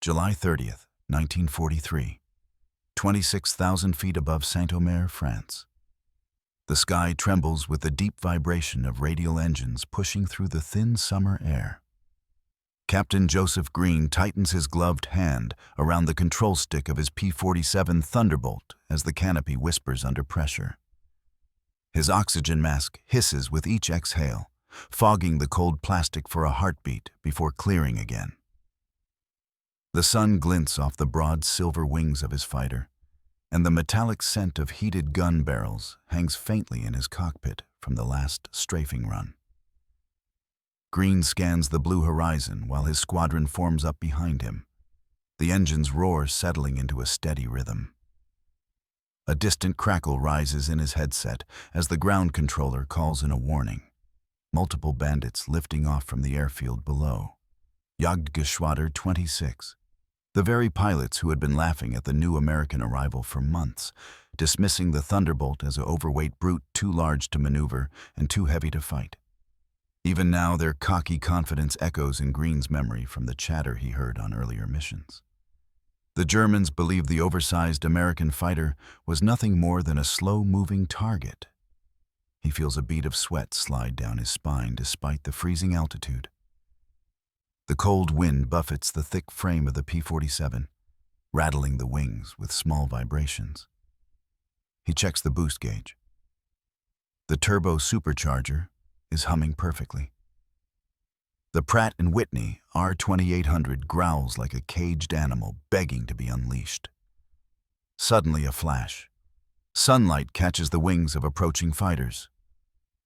July 30th, 1943. 26,000 feet above Saint-Omer, France. The sky trembles with the deep vibration of radial engines pushing through the thin summer air. Captain Joseph Greene tightens his gloved hand around the control stick of his P-47 Thunderbolt as the canopy whispers under pressure. His oxygen mask hisses with each exhale, fogging the cold plastic for a heartbeat before clearing again. The sun glints off the broad silver wings of his fighter, and the metallic scent of heated gun barrels hangs faintly in his cockpit from the last strafing run. Greene scans the blue horizon while his squadron forms up behind him, the engine's roar settling into a steady rhythm. A distant crackle rises in his headset as the ground controller calls in a warning. Multiple bandits lifting off from the airfield below. Jagdgeschwader 26. The very pilots who had been laughing at the new American arrival for months, dismissing the Thunderbolt as an overweight brute too large to maneuver and too heavy to fight. Even now, their cocky confidence echoes in Greene's memory from the chatter he heard on earlier missions. The Germans believed the oversized American fighter was nothing more than a slow-moving target. He feels a bead of sweat slide down his spine despite the freezing altitude. The cold wind buffets the thick frame of the P-47, rattling the wings with small vibrations. He checks the boost gauge. The turbo-supercharger is humming perfectly. The Pratt & Whitney R2800 growls like a caged animal begging to be unleashed. Suddenly a flash. Sunlight catches the wings of approaching fighters.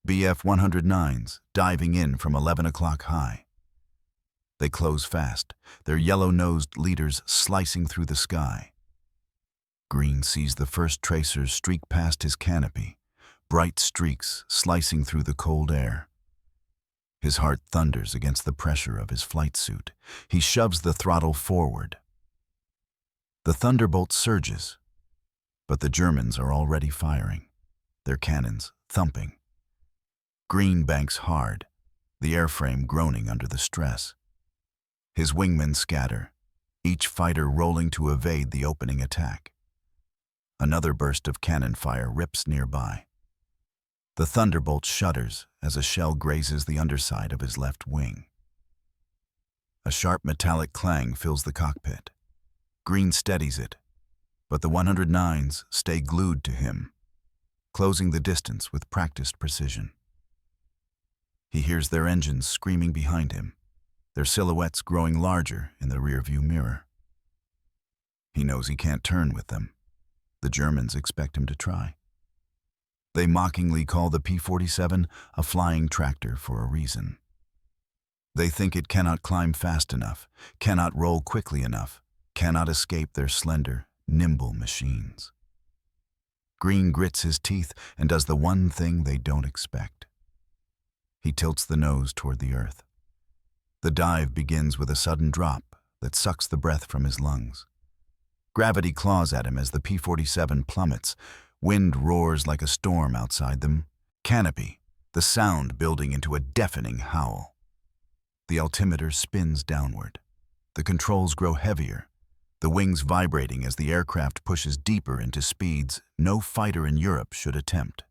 Bf-109s diving in from 11 o'clock high. They close fast, their yellow-nosed leaders slicing through the sky. Greene sees the first tracers streak past his canopy, bright streaks slicing through the cold air. His heart thunders against the pressure of his flight suit. He shoves the throttle forward. The Thunderbolt surges, but the Germans are already firing, their cannons thumping. Greene banks hard, the airframe groaning under the stress. His wingmen scatter, each fighter rolling to evade the opening attack. Another burst of cannon fire rips nearby. The Thunderbolt shudders as a shell grazes the underside of his left wing. A sharp metallic clang fills the cockpit. Greene steadies it, but the 109s stay glued to him, closing the distance with practiced precision. He hears their engines screaming behind him, their silhouettes growing larger in the rearview mirror. He knows he can't turn with them. The Germans expect him to try. They mockingly call the P-47 a flying tractor for a reason. They think it cannot climb fast enough, cannot roll quickly enough, cannot escape their slender, nimble machines. Greene grits his teeth and does the one thing they don't expect. He tilts the nose toward the earth. The dive begins with a sudden drop that sucks the breath from his lungs. Gravity claws at him as the P-47 plummets. Wind roars like a storm outside them. Canopy, the sound building into a deafening howl. The altimeter spins downward. The controls grow heavier, the wings vibrating as the aircraft pushes deeper into speeds no fighter in Europe should attempt.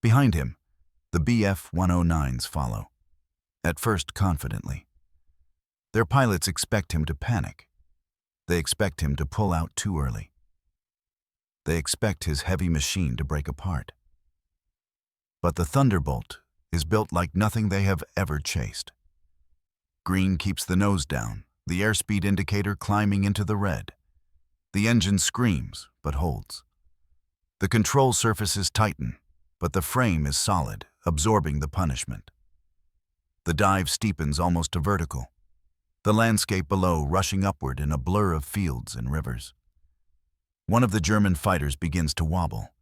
Behind him, the Bf-109s follow, at first confidently. Their pilots expect him to panic. They expect him to pull out too early. They expect his heavy machine to break apart. But the Thunderbolt is built like nothing they have ever chased. Greene keeps the nose down, the airspeed indicator climbing into the red. The engine screams, but holds. The control surfaces tighten, but the frame is solid, absorbing the punishment. The dive steepens almost to vertical, the landscape below rushing upward in a blur of fields and rivers. One of the German fighters begins to wobble.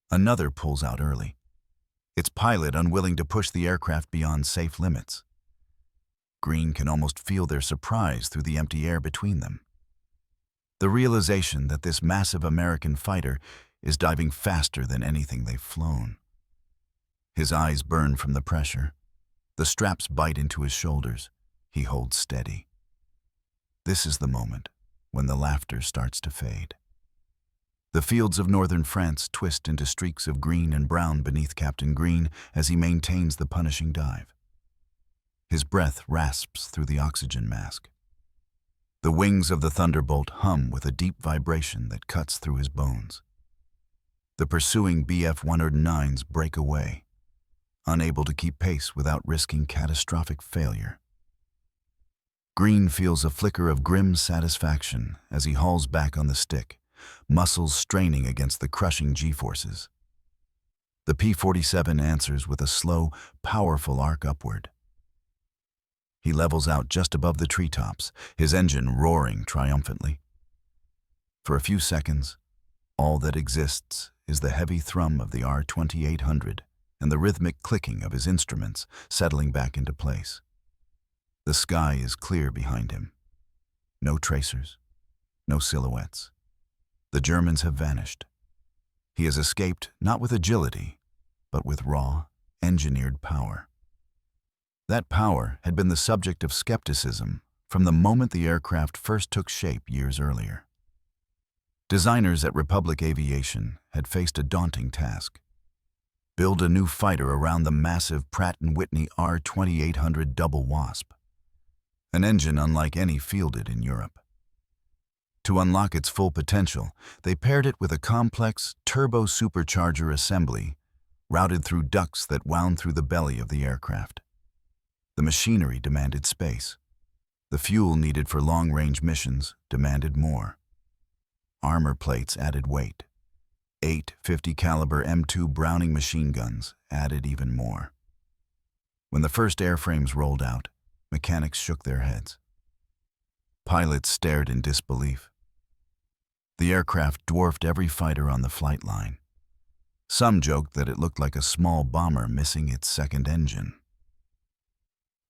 Another pulls out early, its pilot unwilling to push the aircraft beyond safe limits. Greene can almost feel their surprise through the empty air between them. The realization that this massive American fighter is diving faster than anything they've flown. His eyes burn from the pressure. The straps bite into his shoulders. He holds steady. This is the moment when the laughter starts to fade. The fields of northern France twist into streaks of green and brown beneath Captain Greene as he maintains the punishing dive. His breath rasps through the oxygen mask. The wings of the Thunderbolt hum with a deep vibration that cuts through his bones. The pursuing Bf-109s break away, unable to keep pace without risking catastrophic failure. Greene feels a flicker of grim satisfaction as he hauls back on the stick, muscles straining against the crushing G-forces. The P-47 answers with a slow, powerful arc upward. He levels out just above the treetops, his engine roaring triumphantly. For a few seconds, all that exists is the heavy thrum of the R-2800 and the rhythmic clicking of his instruments settling back into place. The sky is clear behind him. No tracers, no silhouettes. The Germans have vanished. He has escaped not with agility, but with raw, engineered power. That power had been the subject of skepticism from the moment the aircraft first took shape years earlier. Designers at Republic Aviation had faced a daunting task: build a new fighter around the massive Pratt & Whitney R-2800 Double Wasp, an engine unlike any fielded in Europe. To unlock its full potential, they paired it with a complex turbo-supercharger assembly routed through ducts that wound through the belly of the aircraft. The machinery demanded space. The fuel needed for long-range missions demanded more. Armor plates added weight. 8 50-caliber M2 Browning machine guns added even more. When the first airframes rolled out, mechanics shook their heads. Pilots stared in disbelief. The aircraft dwarfed every fighter on the flight line. Some joked that it looked like a small bomber missing its second engine.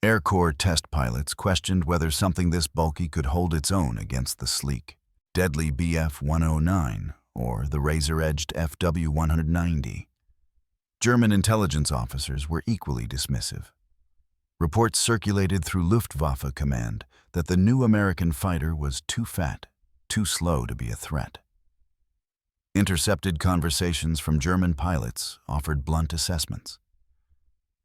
Air Corps test pilots questioned whether something this bulky could hold its own against the sleek, deadly Bf-109 or the razor-edged FW-190. German intelligence officers were equally dismissive. Reports circulated through Luftwaffe command that the new American fighter was too fat, too slow to be a threat. Intercepted conversations from German pilots offered blunt assessments.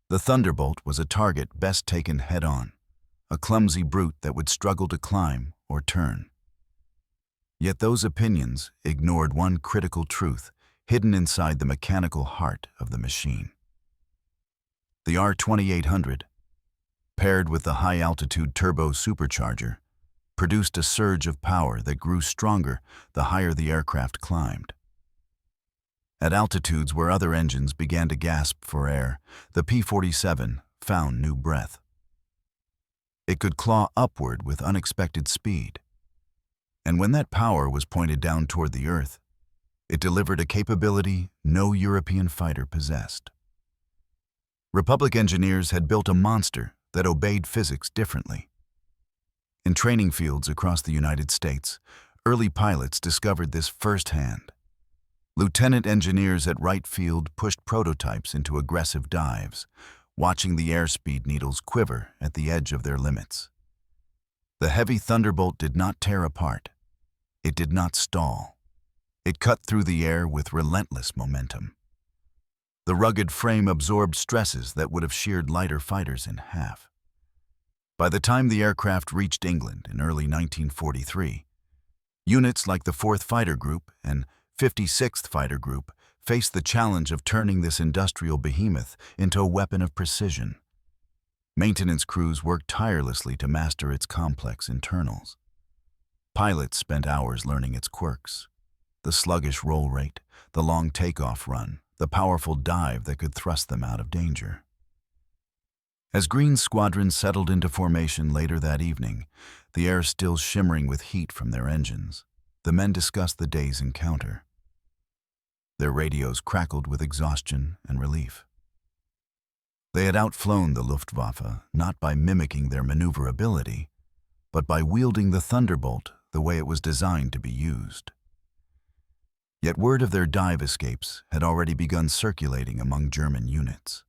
The Thunderbolt was a target best taken head-on, a clumsy brute that would struggle to climb or turn. Yet those opinions ignored one critical truth hidden inside the mechanical heart of the machine. The R-2800, paired with the high-altitude turbo-supercharger, produced a surge of power that grew stronger the higher the aircraft climbed. At altitudes where other engines began to gasp for air, the P-47 found new breath. It could claw upward with unexpected speed. And when that power was pointed down toward the Earth, it delivered a capability no European fighter possessed. Republic engineers had built a monster that obeyed physics differently. In training fields across the United States, early pilots discovered this firsthand. Lieutenant engineers at Wright Field pushed prototypes into aggressive dives, watching the airspeed needles quiver at the edge of their limits. The heavy Thunderbolt did not tear apart. It did not stall. It cut through the air with relentless momentum. The rugged frame absorbed stresses that would have sheared lighter fighters in half. By the time the aircraft reached England in early 1943, units like the 4th Fighter Group and 56th Fighter Group faced the challenge of turning this industrial behemoth into a weapon of precision. Maintenance crews worked tirelessly to master its complex internals. Pilots spent hours learning its quirks: the sluggish roll rate, the long takeoff run, the powerful dive that could thrust them out of danger. As Greene's squadron settled into formation later that evening, the air still shimmering with heat from their engines, the men discussed the day's encounter. Their radios crackled with exhaustion and relief. They had outflown the Luftwaffe not by mimicking their maneuverability, but by wielding the Thunderbolt the way it was designed to be used. Yet word of their dive escapes had already begun circulating among German units.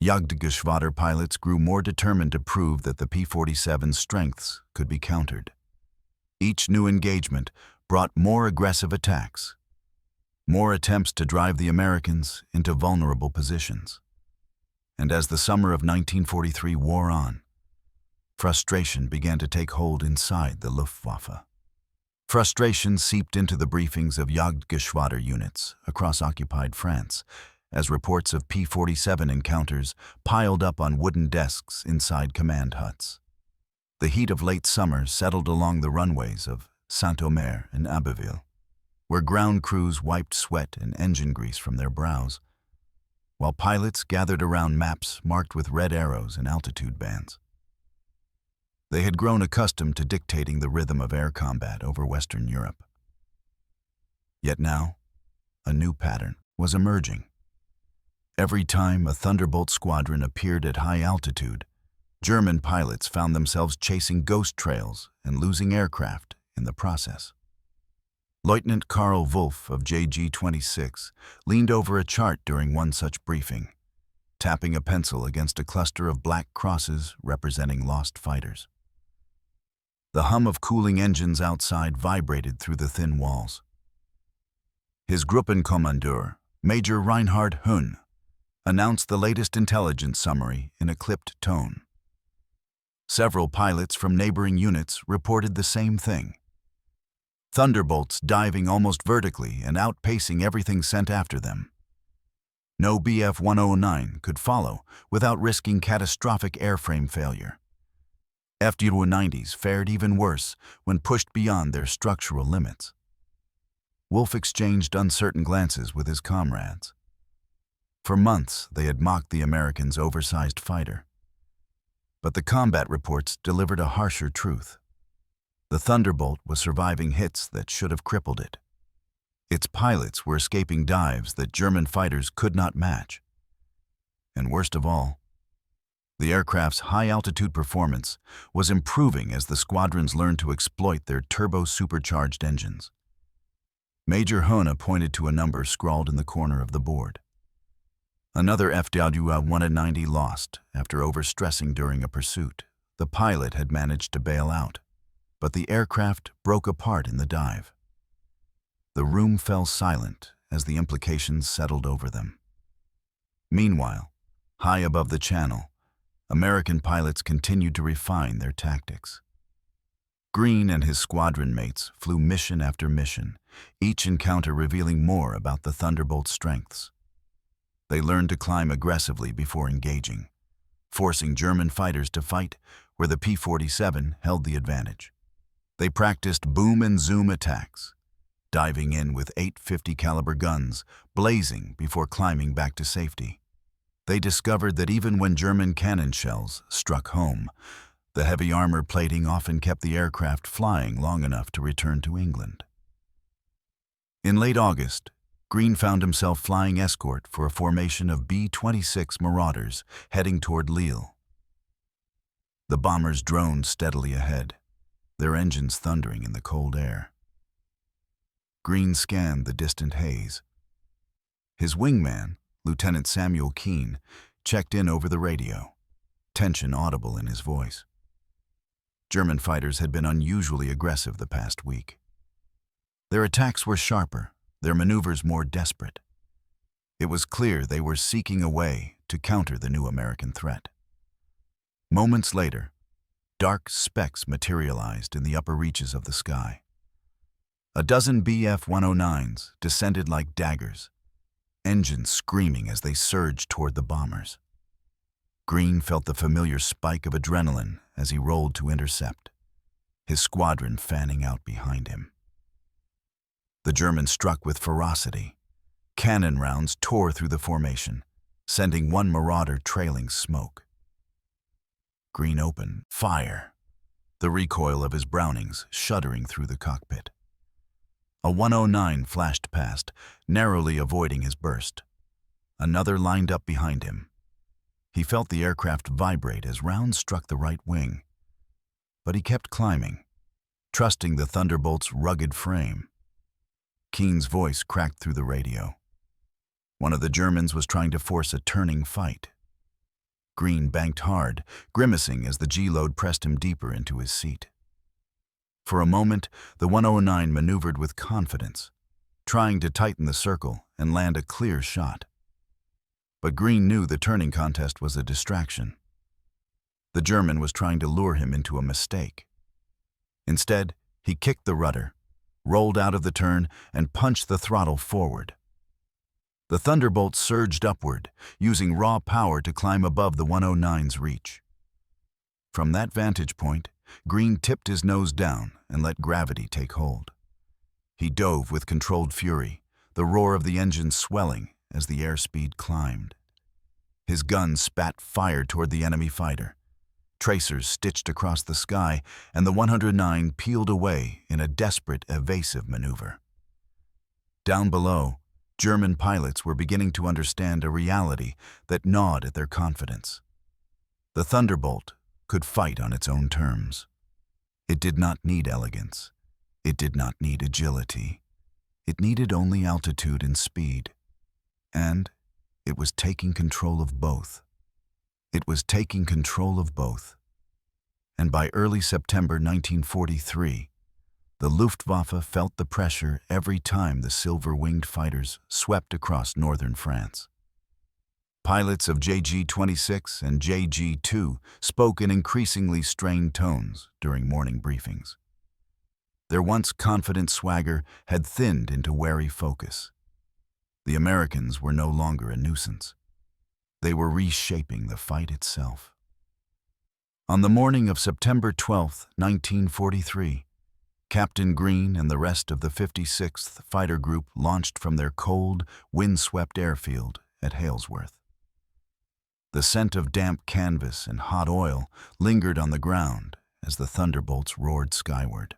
Jagdgeschwader pilots grew more determined to prove that the P-47's strengths could be countered. Each new engagement brought more aggressive attacks, more attempts to drive the Americans into vulnerable positions. And as the summer of 1943 wore on, frustration began to take hold inside the Luftwaffe. Frustration seeped into the briefings of Jagdgeschwader units across occupied France, as reports of P-47 encounters piled up on wooden desks inside command huts. The heat of late summer settled along the runways of Saint-Omer and Abbeville, where ground crews wiped sweat and engine grease from their brows, while pilots gathered around maps marked with red arrows and altitude bands. They had grown accustomed to dictating the rhythm of air combat over Western Europe. Yet now, a new pattern was emerging. Every time a Thunderbolt squadron appeared at high altitude, German pilots found themselves chasing ghost trails and losing aircraft in the process. Lieutenant Karl Wolf of JG-26 leaned over a chart during one such briefing, tapping a pencil against a cluster of black crosses representing lost fighters. The hum of cooling engines outside vibrated through the thin walls. His Gruppenkommandeur, Major Reinhard Höhn, announced the latest intelligence summary in a clipped tone. Several pilots from neighboring units reported the same thing. Thunderbolts diving almost vertically and outpacing everything sent after them. No Bf-109 could follow without risking catastrophic airframe failure. F-90s fared even worse when pushed beyond their structural limits. Wolf exchanged uncertain glances with his comrades. For months, they had mocked the Americans' oversized fighter. But the combat reports delivered a harsher truth. The Thunderbolt was surviving hits that should have crippled it. Its pilots were escaping dives that German fighters could not match. And worst of all, the aircraft's high-altitude performance was improving as the squadrons learned to exploit their turbo-supercharged engines. Major Höhn pointed to a number scrawled in the corner of the board. Another F-190 lost after overstressing during a pursuit. The pilot had managed to bail out, but the aircraft broke apart in the dive. The room fell silent as the implications settled over them. Meanwhile, high above the channel, American pilots continued to refine their tactics. Greene and his squadron mates flew mission after mission, each encounter revealing more about the Thunderbolt's strengths. They learned to climb aggressively before engaging, forcing German fighters to fight where the P-47 held the advantage. They practiced boom and zoom attacks, diving in with 850 caliber guns, blazing before climbing back to safety. They discovered that even when German cannon shells struck home, the heavy armor plating often kept the aircraft flying long enough to return to England. In late August, Greene found himself flying escort for a formation of B-26 Marauders heading toward Lille. The bombers droned steadily ahead, their engines thundering in the cold air. Greene scanned the distant haze. His wingman, Lieutenant Samuel Keene, checked in over the radio, tension audible in his voice. German fighters had been unusually aggressive the past week. Their attacks were sharper, their maneuvers more desperate. It was clear they were seeking a way to counter the new American threat. Moments later, dark specks materialized in the upper reaches of the sky. A dozen Bf-109s descended like daggers, engines screaming as they surged toward the bombers. Greene felt the familiar spike of adrenaline as he rolled to intercept, his squadron fanning out behind him. The Germans struck with ferocity. Cannon rounds tore through the formation, sending one Marauder trailing smoke. Greene opened fire, the recoil of his Brownings shuddering through the cockpit. A 109 flashed past, narrowly avoiding his burst. Another lined up behind him. He felt the aircraft vibrate as rounds struck the right wing. But he kept climbing, trusting the Thunderbolt's rugged frame. Keene's voice cracked through the radio. One of the Germans was trying to force a turning fight. Greene banked hard, grimacing as the G-load pressed him deeper into his seat. For a moment, the 109 maneuvered with confidence, trying to tighten the circle and land a clear shot. But Greene knew the turning contest was a distraction. The German was trying to lure him into a mistake. Instead, he kicked the rudder, rolled out of the turn, and punched the throttle forward. The Thunderbolt surged upward, using raw power to climb above the 109's reach. From that vantage point, Greene tipped his nose down and let gravity take hold. He dove with controlled fury, the roar of the engine swelling as the airspeed climbed. His gun spat fire toward the enemy fighter. Tracers stitched across the sky, and the 109 peeled away in a desperate, evasive maneuver. Down below, German pilots were beginning to understand a reality that gnawed at their confidence. The Thunderbolt could fight on its own terms. It did not need elegance. It did not need agility. It needed only altitude and speed. And it was taking control of both. It was taking control of both. And by early September 1943, the Luftwaffe felt the pressure every time the silver-winged fighters swept across northern France. Pilots of JG-26 and JG-2 spoke in increasingly strained tones during morning briefings. Their once confident swagger had thinned into wary focus. The Americans were no longer a nuisance. They were reshaping the fight itself. On the morning of September 12, 1943, Captain Greene and the rest of the 56th Fighter Group launched from their cold, wind-swept airfield at Halesworth. The scent of damp canvas and hot oil lingered on the ground as the Thunderbolts roared skyward.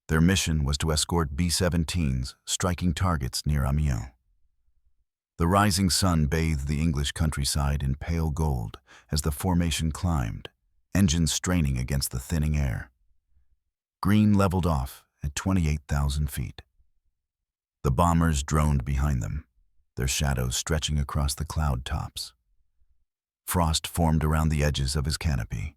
Their mission was to escort B-17s striking targets near Amiens. The rising sun bathed the English countryside in pale gold as the formation climbed, engines straining against the thinning air. Greene leveled off at 28,000 feet. The bombers droned behind them, their shadows stretching across the cloud tops. Frost formed around the edges of his canopy.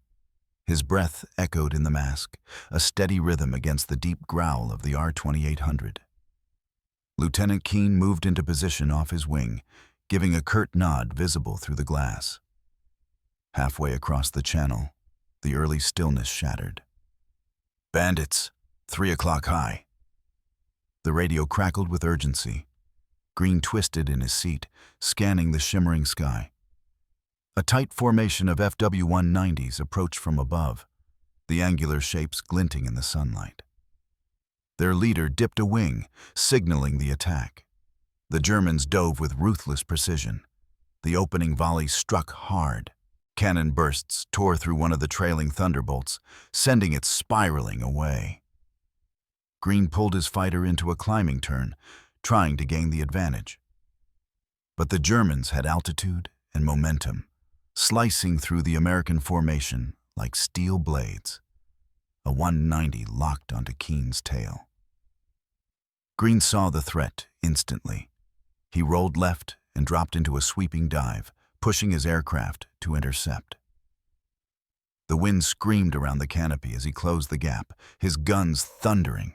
His breath echoed in the mask, a steady rhythm against the deep growl of the R-2800. Lieutenant Keane moved into position off his wing, giving a curt nod visible through the glass. Halfway across the channel, the early stillness shattered. "Bandits, 3 o'clock high." The radio crackled with urgency. Greene twisted in his seat, scanning the shimmering sky. A tight formation of FW-190s approached from above, the angular shapes glinting in the sunlight. Their leader dipped a wing, signaling the attack. The Germans dove with ruthless precision. The opening volley struck hard. Cannon bursts tore through one of the trailing Thunderbolts, sending it spiraling away. Greene pulled his fighter into a climbing turn, trying to gain the advantage. But the Germans had altitude and momentum, slicing through the American formation like steel blades. A 190 locked onto Keane's tail. Greene saw the threat instantly. He rolled left and dropped into a sweeping dive, pushing his aircraft to intercept. The wind screamed around the canopy as he closed the gap, his guns thundering.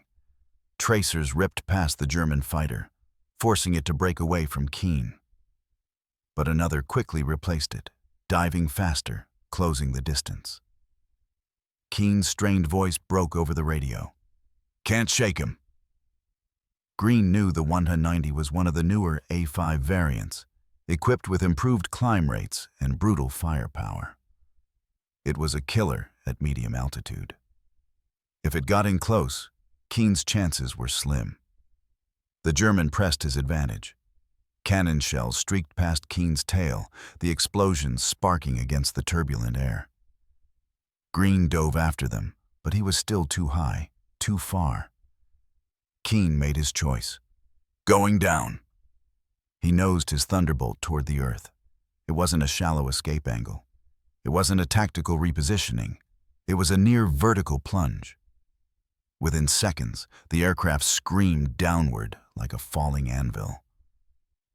Tracers ripped past the German fighter, forcing it to break away from Keane. But another quickly replaced it, diving faster, closing the distance. Keane's strained voice broke over the radio. "Can't shake him." Greene knew the 190 was one of the newer A5 variants, equipped with improved climb rates and brutal firepower. It was a killer at medium altitude. If it got in close, Keane's chances were slim. The German pressed his advantage. Cannon shells streaked past Keane's tail, the explosions sparking against the turbulent air. Greene dove after them, but he was still too high, too far. Keane made his choice. Going down. He nosed his Thunderbolt toward the earth. It wasn't a shallow escape angle. It wasn't a tactical repositioning. It was a near vertical plunge. Within seconds, the aircraft screamed downward like a falling anvil.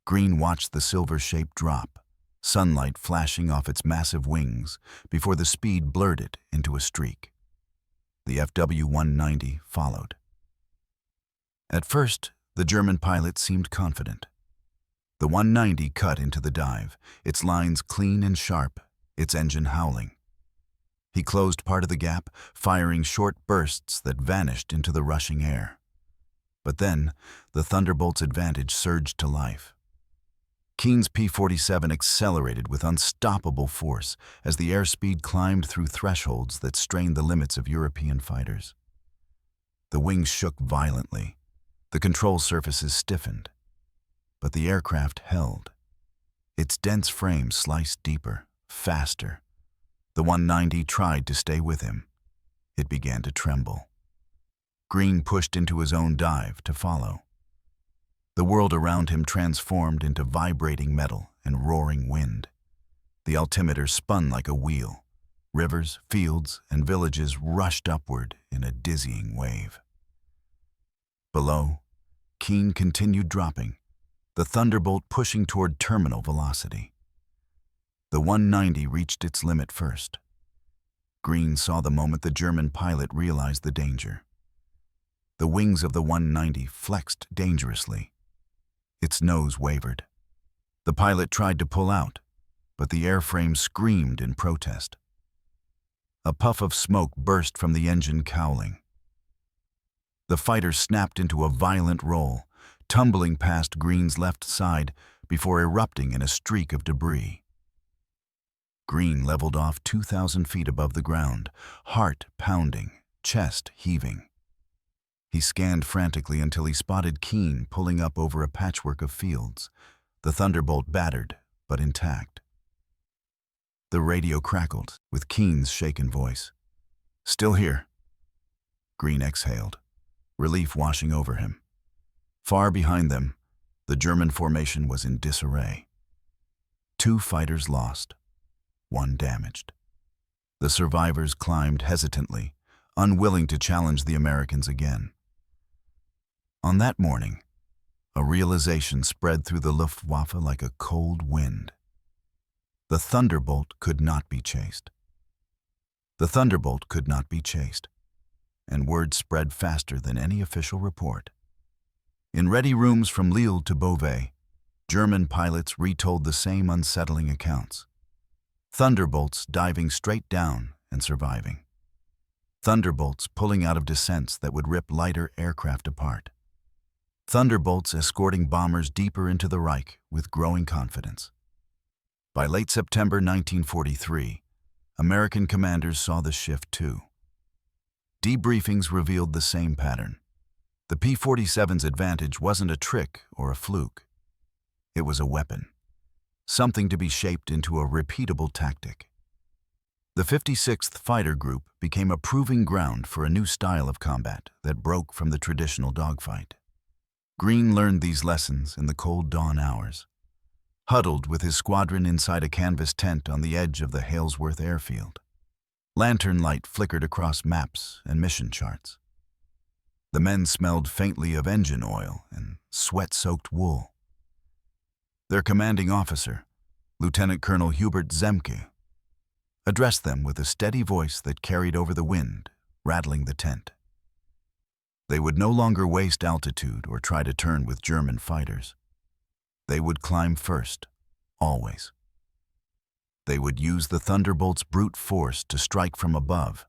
Greene watched the silver shape drop, sunlight flashing off its massive wings before the speed blurred it into a streak. The FW-190 followed. At first, the German pilot seemed confident. The 190 cut into the dive, its lines clean and sharp, its engine howling. He closed part of the gap, firing short bursts that vanished into the rushing air. But then, the Thunderbolt's advantage surged to life. Keene's P-47 accelerated with unstoppable force as the airspeed climbed through thresholds that strained the limits of European fighters. The wings shook violently, the control surfaces stiffened, but the aircraft held. Its dense frame sliced deeper, faster. The 190 tried to stay with him. It began to tremble. Greene pushed into his own dive to follow. The world around him transformed into vibrating metal and roaring wind. The altimeter spun like a wheel. Rivers, fields, and villages rushed upward in a dizzying wave. Below, Keene continued dropping, the Thunderbolt pushing toward terminal velocity. The 190 reached its limit first. Greene saw the moment the German pilot realized the danger. The wings of the 190 flexed dangerously. Its nose wavered. The pilot tried to pull out, but the airframe screamed in protest. A puff of smoke burst from the engine cowling. The fighter snapped into a violent roll, tumbling past Greene's left side before erupting in a streak of debris. Greene leveled off 2,000 feet above the ground, heart pounding, chest heaving. He scanned frantically until he spotted Keene pulling up over a patchwork of fields, the Thunderbolt battered but intact. The radio crackled with Keene's shaken voice. "Still here." Greene exhaled, relief washing over him. Far behind them, the German formation was in disarray. 2 fighters lost, 1 damaged. The survivors climbed hesitantly, unwilling to challenge the Americans again. On that morning, a realization spread through the Luftwaffe like a cold wind. The Thunderbolt could not be chased. The Thunderbolt could not be chased, and word spread faster than any official report. In ready rooms from Lille to Beauvais, German pilots retold the same unsettling accounts. Thunderbolts diving straight down and surviving. Thunderbolts pulling out of descents that would rip lighter aircraft apart. Thunderbolts escorting bombers deeper into the Reich with growing confidence. By late September 1943, American commanders saw the shift too. Debriefings revealed the same pattern. The P-47's advantage wasn't a trick or a fluke. It was a weapon, something to be shaped into a repeatable tactic. The 56th Fighter Group became a proving ground for a new style of combat that broke from the traditional dogfight. Greene learned these lessons in the cold dawn hours, huddled with his squadron inside a canvas tent on the edge of the Halesworth airfield. Lantern light flickered across maps and mission charts. The men smelled faintly of engine oil and sweat-soaked wool. Their commanding officer, Lieutenant Colonel Hubert Zemke, addressed them with a steady voice that carried over the wind, rattling the tent. They would no longer waste altitude or try to turn with German fighters. They would climb first, always. They would use the Thunderbolt's brute force to strike from above,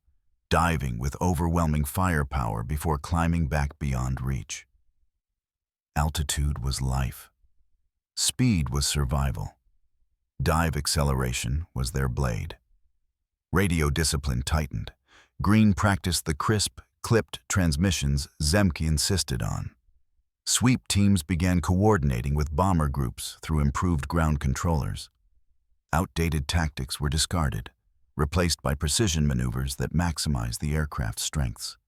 diving with overwhelming firepower before climbing back beyond reach. Altitude was life. Speed was survival. Dive acceleration was their blade. Radio discipline tightened. Greene practiced the crisp, clipped transmissions Zemke insisted on. Sweep teams began coordinating with bomber groups through improved ground controllers. Outdated tactics were discarded, replaced by precision maneuvers that maximized the aircraft's strengths.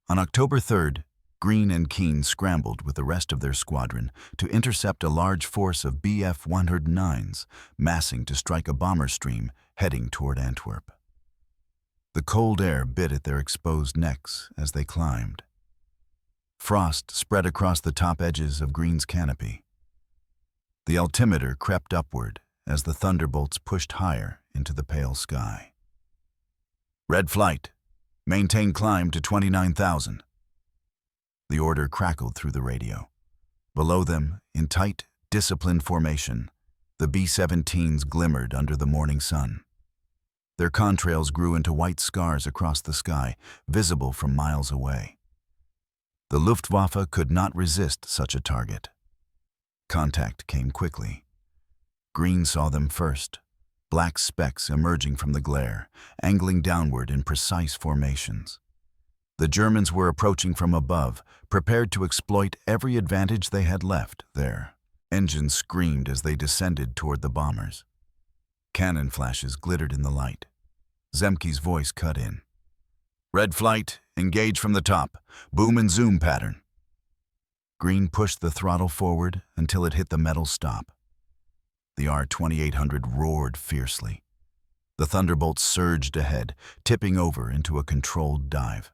On October 3rd, Greene and Keene scrambled with the rest of their squadron to intercept a large force of Bf-109s massing to strike a bomber stream heading toward Antwerp. The cold air bit at their exposed necks as they climbed. Frost spread across the top edges of Greene's canopy. The altimeter crept upward as the Thunderbolts pushed higher into the pale sky. "Red flight. Maintain climb to 29,000. The order crackled through the radio. Below them, in tight, disciplined formation, the B-17s glimmered under the morning sun. Their contrails grew into white scars across the sky, visible from miles away. The Luftwaffe could not resist such a target. Contact came quickly. Greene saw them first, black specks emerging from the glare, angling downward in precise formations. The Germans were approaching from above, prepared to exploit every advantage they had left there. Engines screamed as they descended toward the bombers. Cannon flashes glittered in the light. Zemke's voice cut in. "Red flight, engage from the top. Boom and zoom pattern." Greene pushed the throttle forward until it hit the metal stop. The R-2800 roared fiercely. The Thunderbolts surged ahead, tipping over into a controlled dive.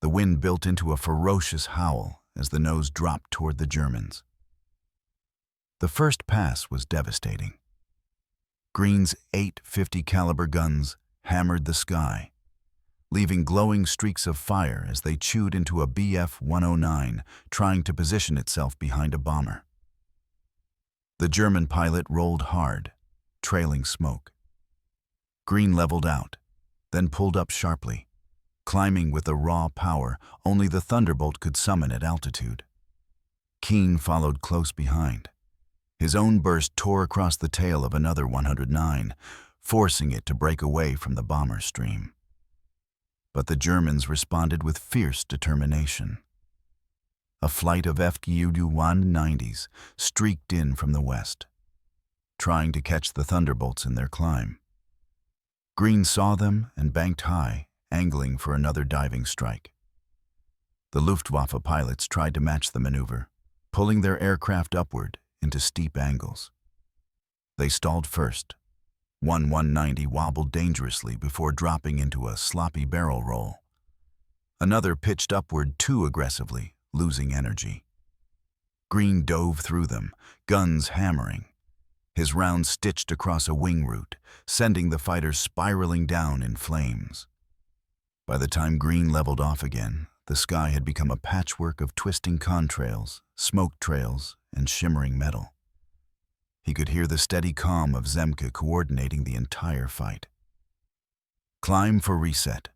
The wind built into a ferocious howl as the nose dropped toward the Germans. The first pass was devastating. Greene's 850 caliber guns hammered the sky, leaving glowing streaks of fire as they chewed into a Bf-109, trying to position itself behind a bomber. The German pilot rolled hard, trailing smoke. Greene leveled out, then pulled up sharply, climbing with a raw power only the Thunderbolt could summon at altitude. Keane followed close behind. His own burst tore across the tail of another 109, forcing it to break away from the bomber stream. But the Germans responded with fierce determination. A flight of Fu-190s streaked in from the west, trying to catch the Thunderbolts in their climb. Greene saw them and banked high, angling for another diving strike. The Luftwaffe pilots tried to match the maneuver, pulling their aircraft upward into steep angles. They stalled first. One 190 wobbled dangerously before dropping into a sloppy barrel roll. Another pitched upward too aggressively, losing energy. Greene dove through them, guns hammering. His round stitched across a wing root, sending the fighter spiraling down in flames. By the time Greene leveled off again, the sky had become a patchwork of twisting contrails, smoke trails, and shimmering metal. He could hear the steady calm of Zemke coordinating the entire fight. "Climb for reset.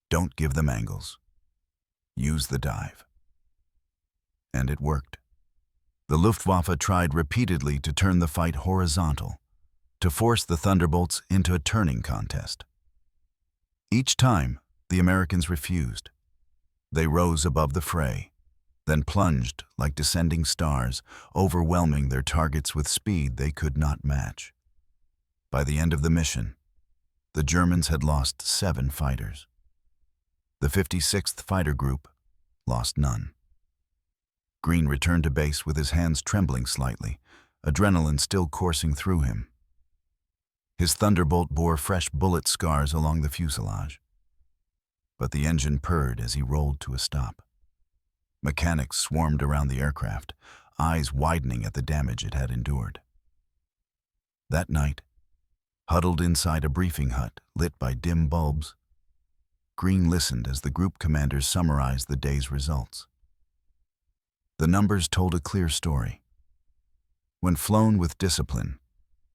Don't give them angles. Use the dive." And it worked. The Luftwaffe tried repeatedly to turn the fight horizontal, to force the Thunderbolts into a turning contest. Each time, the Americans refused. They rose above the fray, then plunged like descending stars, overwhelming their targets with speed they could not match. By the end of the mission, the Germans had lost 7 fighters. The 56th Fighter Group lost none. Greene returned to base with his hands trembling slightly, adrenaline still coursing through him. His Thunderbolt bore fresh bullet scars along the fuselage. But the engine purred as he rolled to a stop. Mechanics swarmed around the aircraft, eyes widening at the damage it had endured. That night, huddled inside a briefing hut lit by dim bulbs, Greene listened as the group commanders summarized the day's results. The numbers told a clear story. When flown with discipline,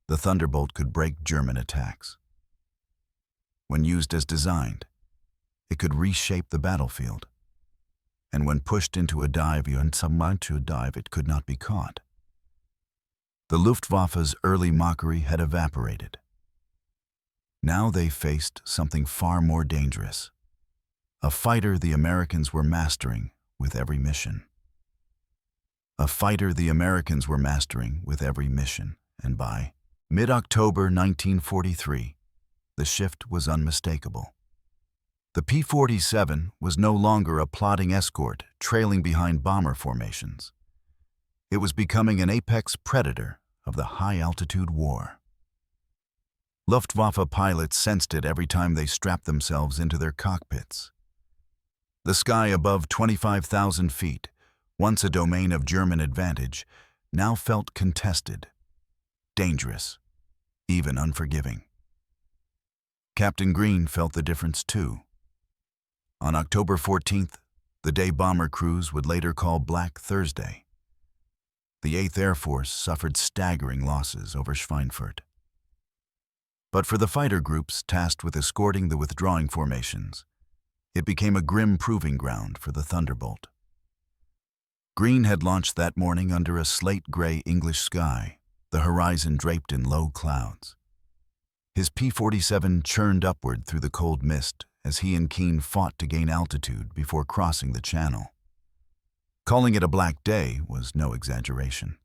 the Thunderbolt could break German attacks. When used as designed, it could reshape the battlefield. And when pushed into a dive, it could not be caught. The Luftwaffe's early mockery had evaporated. Now they faced something far more dangerous, a fighter the Americans were mastering with every mission. A fighter the Americans were mastering with every mission, and by mid-October 1943, the shift was unmistakable. The P-47 was no longer a plodding escort trailing behind bomber formations. It was becoming an apex predator of the high-altitude war. Luftwaffe pilots sensed it every time they strapped themselves into their cockpits. The sky above 25,000 feet, once a domain of German advantage, now felt contested, dangerous, even unforgiving. Captain Greene felt the difference too. On October 14th, the day bomber crews would later call Black Thursday, the 8th Air Force suffered staggering losses over Schweinfurt. But for the fighter groups tasked with escorting the withdrawing formations, it became a grim proving ground for the Thunderbolt. Greene had launched that morning under a slate-gray English sky, the horizon draped in low clouds. His P-47 churned upward through the cold mist as he and Keane fought to gain altitude before crossing the channel. Calling it a black day was no exaggeration.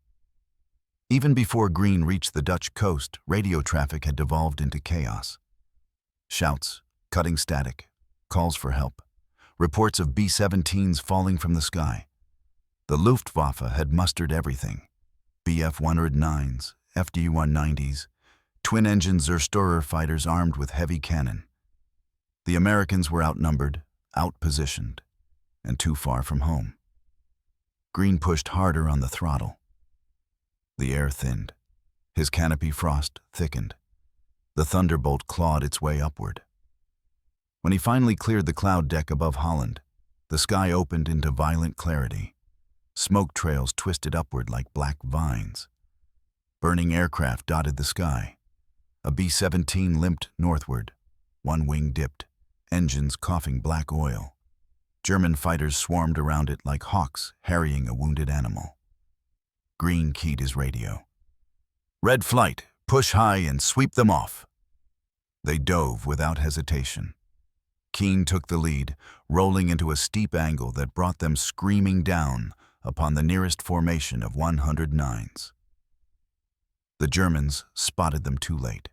Even before Greene reached the Dutch coast, radio traffic had devolved into chaos. Shouts, cutting static, calls for help, reports of B-17s falling from the sky. The Luftwaffe had mustered everything: Bf-109s, FD-190s, twin-engine Zerstörer fighters armed with heavy cannon. The Americans were outnumbered, outpositioned, and too far from home. Greene pushed harder on the throttle. The air thinned. His canopy frost thickened. The Thunderbolt clawed its way upward. When he finally cleared the cloud deck above Holland, the sky opened into violent clarity. Smoke trails twisted upward like black vines. Burning aircraft dotted the sky. A B-17 limped northward, one wing dipped, engines coughing black oil. German fighters swarmed around it like hawks harrying a wounded animal. Greene keyed his radio. "Red flight, push high and sweep them off." They dove without hesitation. Keane took the lead, rolling into a steep angle that brought them screaming down upon the nearest formation of 109s. The Germans spotted them too late.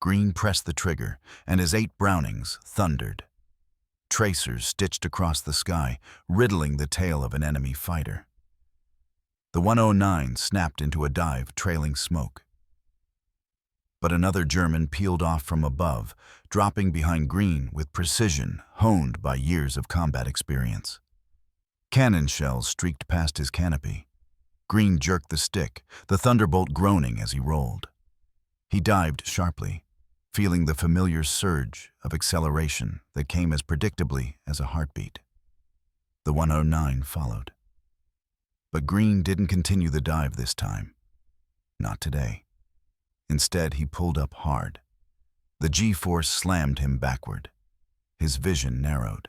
Greene pressed the trigger, and his 8 Brownings thundered. Tracers stitched across the sky, riddling the tail of an enemy fighter. The 109 snapped into a dive, trailing smoke. But another German peeled off from above, dropping behind Greene with precision honed by years of combat experience. Cannon shells streaked past his canopy. Greene jerked the stick, the Thunderbolt groaning as he rolled. He dived sharply, feeling the familiar surge of acceleration that came as predictably as a heartbeat. The 109 followed. But Greene didn't continue the dive this time. Not today. Instead, he pulled up hard. The G-force slammed him backward. His vision narrowed.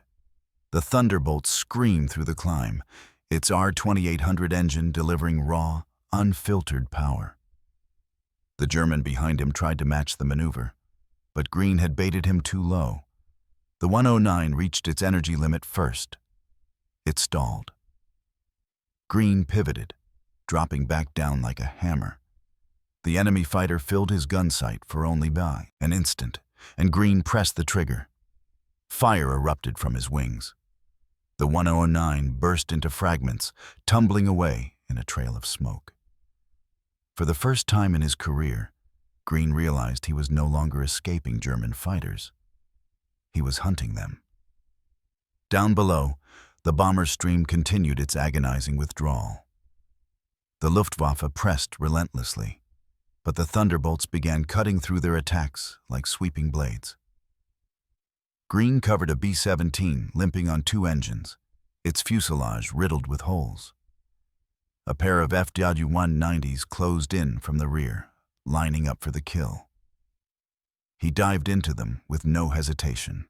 The Thunderbolt screamed through the climb, its R-2800 engine delivering raw, unfiltered power. The German behind him tried to match the maneuver, but Greene had baited him too low. The 109 reached its energy limit first. It stalled. Greene pivoted, dropping back down like a hammer. The enemy fighter filled his gun sight for only by an instant, and Greene pressed the trigger. Fire erupted from his wings. The 109 burst into fragments, tumbling away in a trail of smoke. For the first time in his career, Greene realized he was no longer escaping German fighters. He was hunting them. Down below, the bomber stream continued its agonizing withdrawal. The Luftwaffe pressed relentlessly, but the Thunderbolts began cutting through their attacks like sweeping blades. Greene covered a B-17 limping on 2 engines, its fuselage riddled with holes. A pair of FW-190s closed in from the rear, lining up for the kill. He dived into them with no hesitation.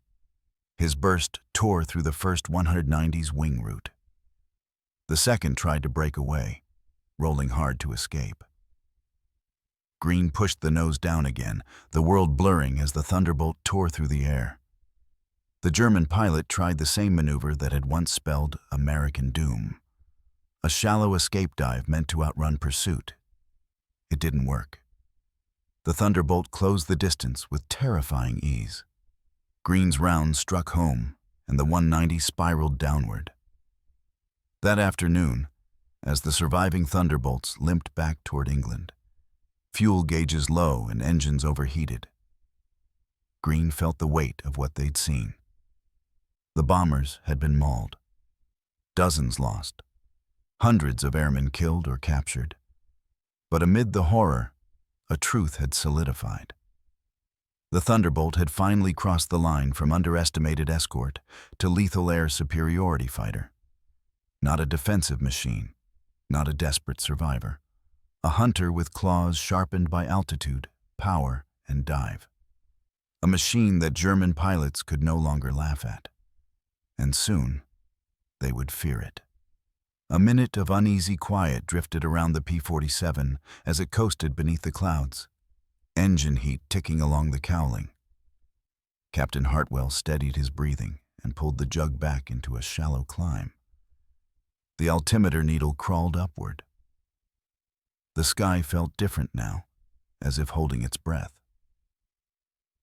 His burst tore through the first 190's wing root. The second tried to break away, rolling hard to escape. Greene pushed the nose down again, the world blurring as the Thunderbolt tore through the air. The German pilot tried the same maneuver that had once spelled American doom. A shallow escape dive meant to outrun pursuit. It didn't work. The Thunderbolt closed the distance with terrifying ease. Greene's round struck home, and the 190 spiraled downward. That afternoon, as the surviving Thunderbolts limped back toward England, fuel gauges low and engines overheated, Greene felt the weight of what they'd seen. The bombers had been mauled. Dozens lost. Hundreds of airmen killed or captured. But amid the horror, a truth had solidified. The Thunderbolt had finally crossed the line from underestimated escort to lethal air superiority fighter. Not a defensive machine, not a desperate survivor. A hunter with claws sharpened by altitude, power, and dive. A machine that German pilots could no longer laugh at. And soon, they would fear it. A minute of uneasy quiet drifted around the P-47 as it coasted beneath the clouds, engine heat ticking along the cowling. Captain Hartwell steadied his breathing and pulled the jug back into a shallow climb. The altimeter needle crawled upward. The sky felt different now, as if holding its breath.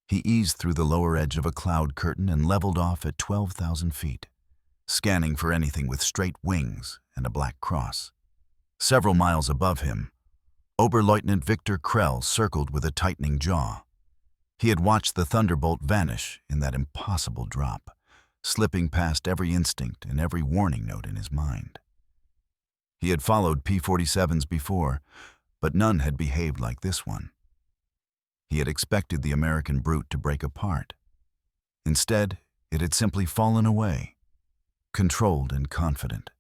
He eased through the lower edge of a cloud curtain and leveled off at 12,000 feet, scanning for anything with straight wings and a black cross. Several miles above him, Oberleutnant Victor Krell circled with a tightening jaw. He had watched the Thunderbolt vanish in that impossible drop, slipping past every instinct and every warning note in his mind. He had followed P-47s before, but none had behaved like this one. He had expected the American brute to break apart. Instead, it had simply fallen away, controlled and confident,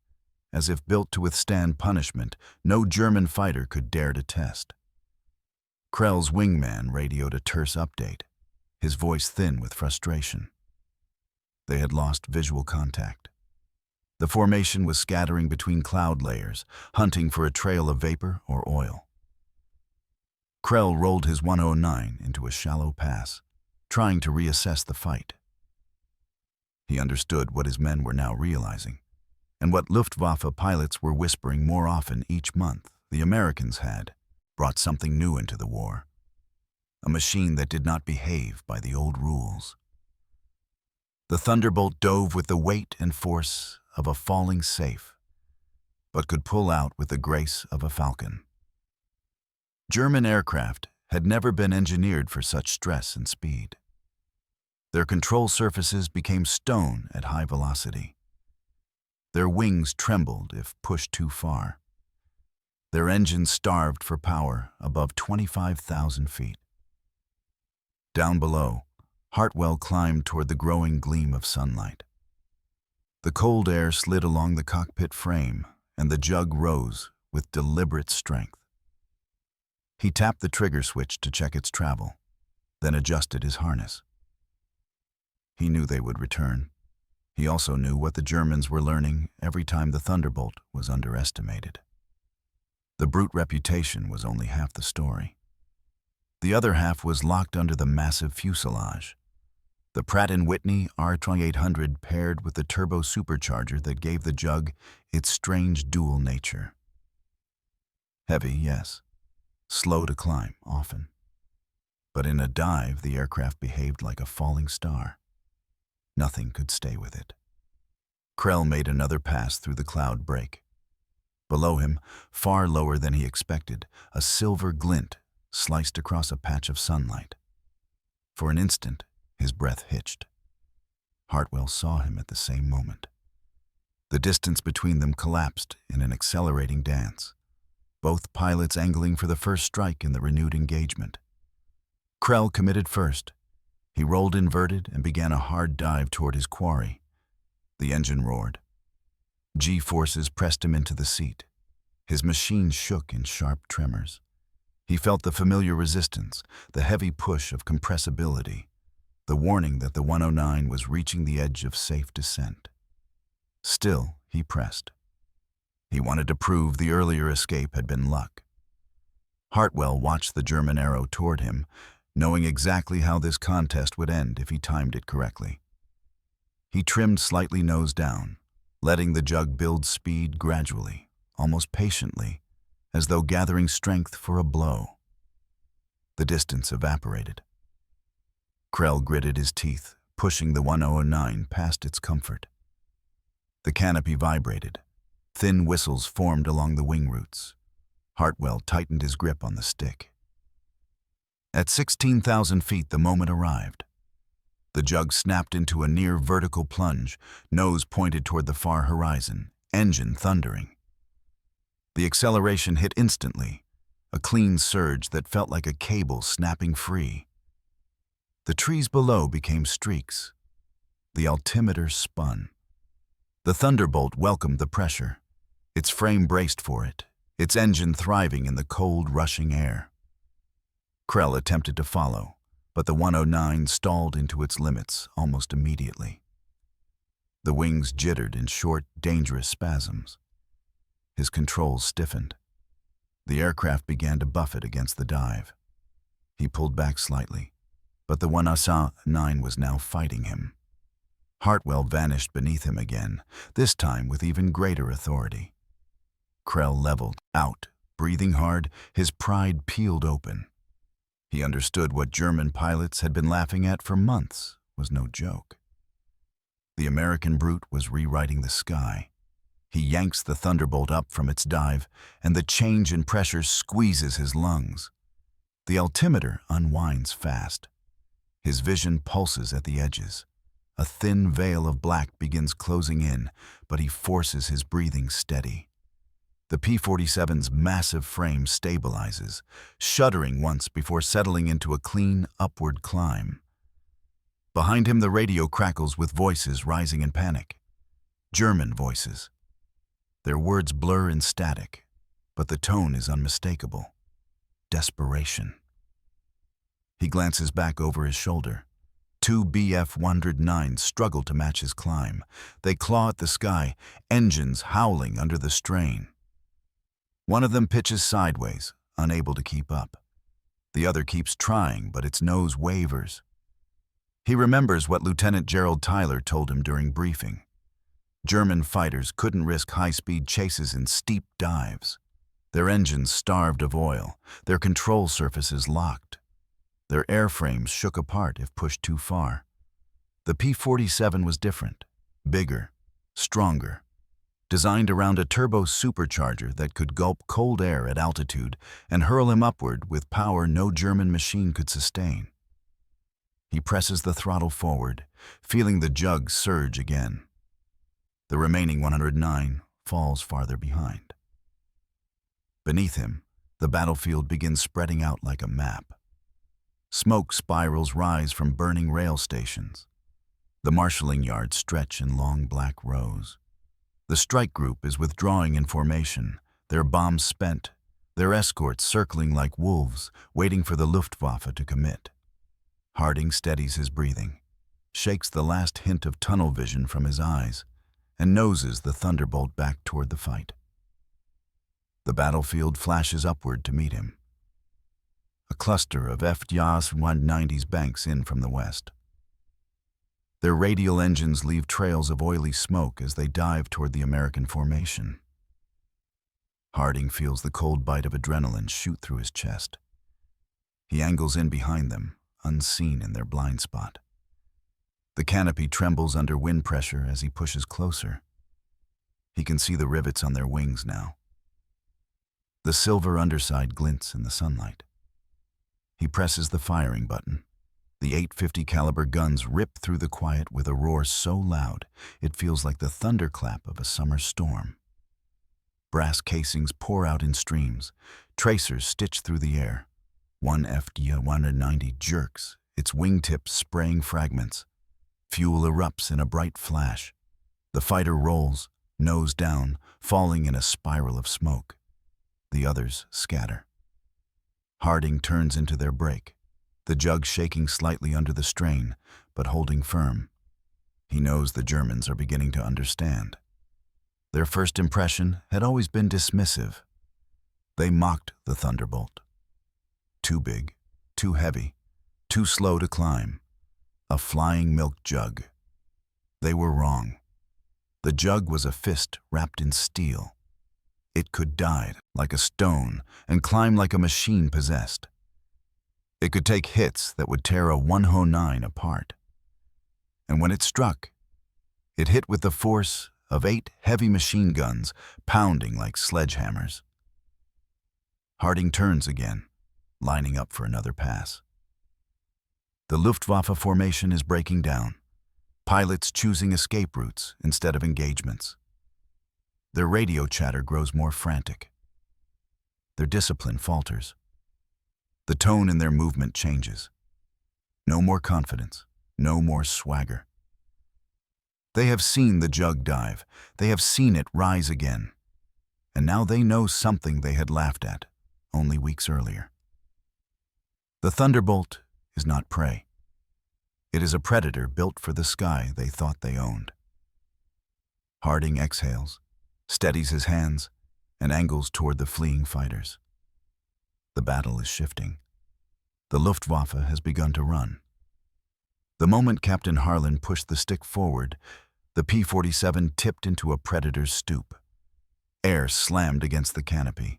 as if built to withstand punishment no German fighter could dare to test. Krell's wingman radioed a terse update, his voice thin with frustration. They had lost visual contact. The formation was scattering between cloud layers, hunting for a trail of vapor or oil. Krell rolled his 109 into a shallow pass, trying to reassess the fight. He understood what his men were now realizing, and what Luftwaffe pilots were whispering more often each month. The Americans had brought something new into the war, a machine that did not behave by the old rules. The Thunderbolt dove with the weight and force of a falling safe, but could pull out with the grace of a falcon. German aircraft had never been engineered for such stress and speed. Their control surfaces became stone at high velocity. Their wings trembled if pushed too far. Their engines starved for power above 25,000 feet. Down below, Hartwell climbed toward the growing gleam of sunlight. The cold air slid along the cockpit frame, and the jug rose with deliberate strength. He tapped the trigger switch to check its travel, then adjusted his harness. He knew they would return. He also knew what the Germans were learning every time the Thunderbolt was underestimated. The brute reputation was only half the story. The other half was locked under the massive fuselage. The Pratt & Whitney R2800 paired with the turbo-supercharger that gave the jug its strange dual nature. Heavy, yes. Slow to climb, often. But in a dive, the aircraft behaved like a falling star. Nothing could stay with it. Krell made another pass through the cloud break. Below him, far lower than he expected, a silver glint sliced across a patch of sunlight. For an instant, his breath hitched. Hartwell saw him at the same moment. The distance between them collapsed in an accelerating dance, both pilots angling for the first strike in the renewed engagement. Krell committed first. He rolled inverted and began a hard dive toward his quarry. The engine roared. G-forces pressed him into the seat. His machine shook in sharp tremors. He felt the familiar resistance, the heavy push of compressibility, the warning that the 109 was reaching the edge of safe descent. Still, he pressed. He wanted to prove the earlier escape had been luck. Hartwell watched the German arrow toward him, knowing exactly how this contest would end if he timed it correctly. He trimmed slightly nose down, letting the jug build speed gradually, almost patiently, as though gathering strength for a blow. The distance evaporated. Krell gritted his teeth, pushing the 109 past its comfort. The canopy vibrated. Thin whistles formed along the wing roots. Hartwell tightened his grip on the stick. At 16,000 feet, the moment arrived. The jug snapped into a near-vertical plunge, nose pointed toward the far horizon, engine thundering. The acceleration hit instantly, a clean surge that felt like a cable snapping free. The trees below became streaks. The altimeter spun. The Thunderbolt welcomed the pressure. Its frame braced for it, its engine thriving in the cold, rushing air. Krell attempted to follow, but the 109 stalled into its limits almost immediately. The wings jittered in short, dangerous spasms. His controls stiffened. The aircraft began to buffet against the dive. He pulled back slightly, but the 109 was now fighting him. Hartwell vanished beneath him again, this time with even greater authority. Krell leveled out, breathing hard, his pride peeled open. He understood what German pilots had been laughing at for months was no joke. The American brute was rewriting the sky. He yanks the Thunderbolt up from its dive, and the change in pressure squeezes his lungs. The altimeter unwinds fast. His vision pulses at the edges. A thin veil of black begins closing in, but he forces his breathing steady. The P-47's massive frame stabilizes, shuddering once before settling into a clean, upward climb. Behind him, the radio crackles with voices rising in panic. German voices. Their words blur in static, but the tone is unmistakable. Desperation. He glances back over his shoulder. Two Bf-109s struggle to match his climb. They claw at the sky, engines howling under the strain. One of them pitches sideways, unable to keep up. The other keeps trying, but its nose wavers. He remembers what Lieutenant Gerald Tyler told him during briefing. German fighters couldn't risk high-speed chases in steep dives. Their engines starved of oil, their control surfaces locked. Their airframes shook apart if pushed too far. The P-47 was different, bigger, stronger, designed around a turbo-supercharger that could gulp cold air at altitude and hurl him upward with power no German machine could sustain. He presses the throttle forward, feeling the jug surge again. The remaining 109 falls farther behind. Beneath him, the battlefield begins spreading out like a map. Smoke spirals rise from burning rail stations. The marshalling yards stretch in long black rows. The strike group is withdrawing in formation, their bombs spent, their escorts circling like wolves, waiting for the Luftwaffe to commit. Harding steadies his breathing, shakes the last hint of tunnel vision from his eyes, and noses the Thunderbolt back toward the fight. The battlefield flashes upward to meet him. A cluster of F-190s banks in from the west. Their radial engines leave trails of oily smoke as they dive toward the American formation. Harding feels the cold bite of adrenaline shoot through his chest. He angles in behind them, unseen in their blind spot. The canopy trembles under wind pressure as he pushes closer. He can see the rivets on their wings now. The silver underside glints in the sunlight. He presses the firing button. The .850 caliber guns rip through the quiet with a roar so loud it feels like the thunderclap of a summer storm. Brass casings pour out in streams. Tracers stitch through the air. One F-190 jerks, its wingtips spraying fragments. Fuel erupts in a bright flash. The fighter rolls, nose down, falling in a spiral of smoke. The others scatter. Harding turns into their brake, the jug shaking slightly under the strain, but holding firm. He knows the Germans are beginning to understand. Their first impression had always been dismissive. They mocked the Thunderbolt. Too big, too heavy, too slow to climb. A flying milk jug. They were wrong. The jug was a fist wrapped in steel. It could dive like a stone and climb like a machine possessed. It could take hits that would tear a 109 apart. And when it struck, it hit with the force of 8 heavy machine guns pounding like sledgehammers. Harding turns again, lining up for another pass. The Luftwaffe formation is breaking down, pilots choosing escape routes instead of engagements. Their radio chatter grows more frantic. their discipline falters. The tone in their movement changes. No more confidence, no more swagger. They have seen the jug dive, they have seen it rise again. And now they know something they had laughed at only weeks earlier. The Thunderbolt is not prey. It is a predator built for the sky they thought they owned. Harding exhales, steadies his hands, and angles toward the fleeing fighters. The battle is shifting. The Luftwaffe has begun to run. The moment Captain Harlan pushed the stick forward, the P-47 tipped into a predator's stoop. Air slammed against the canopy.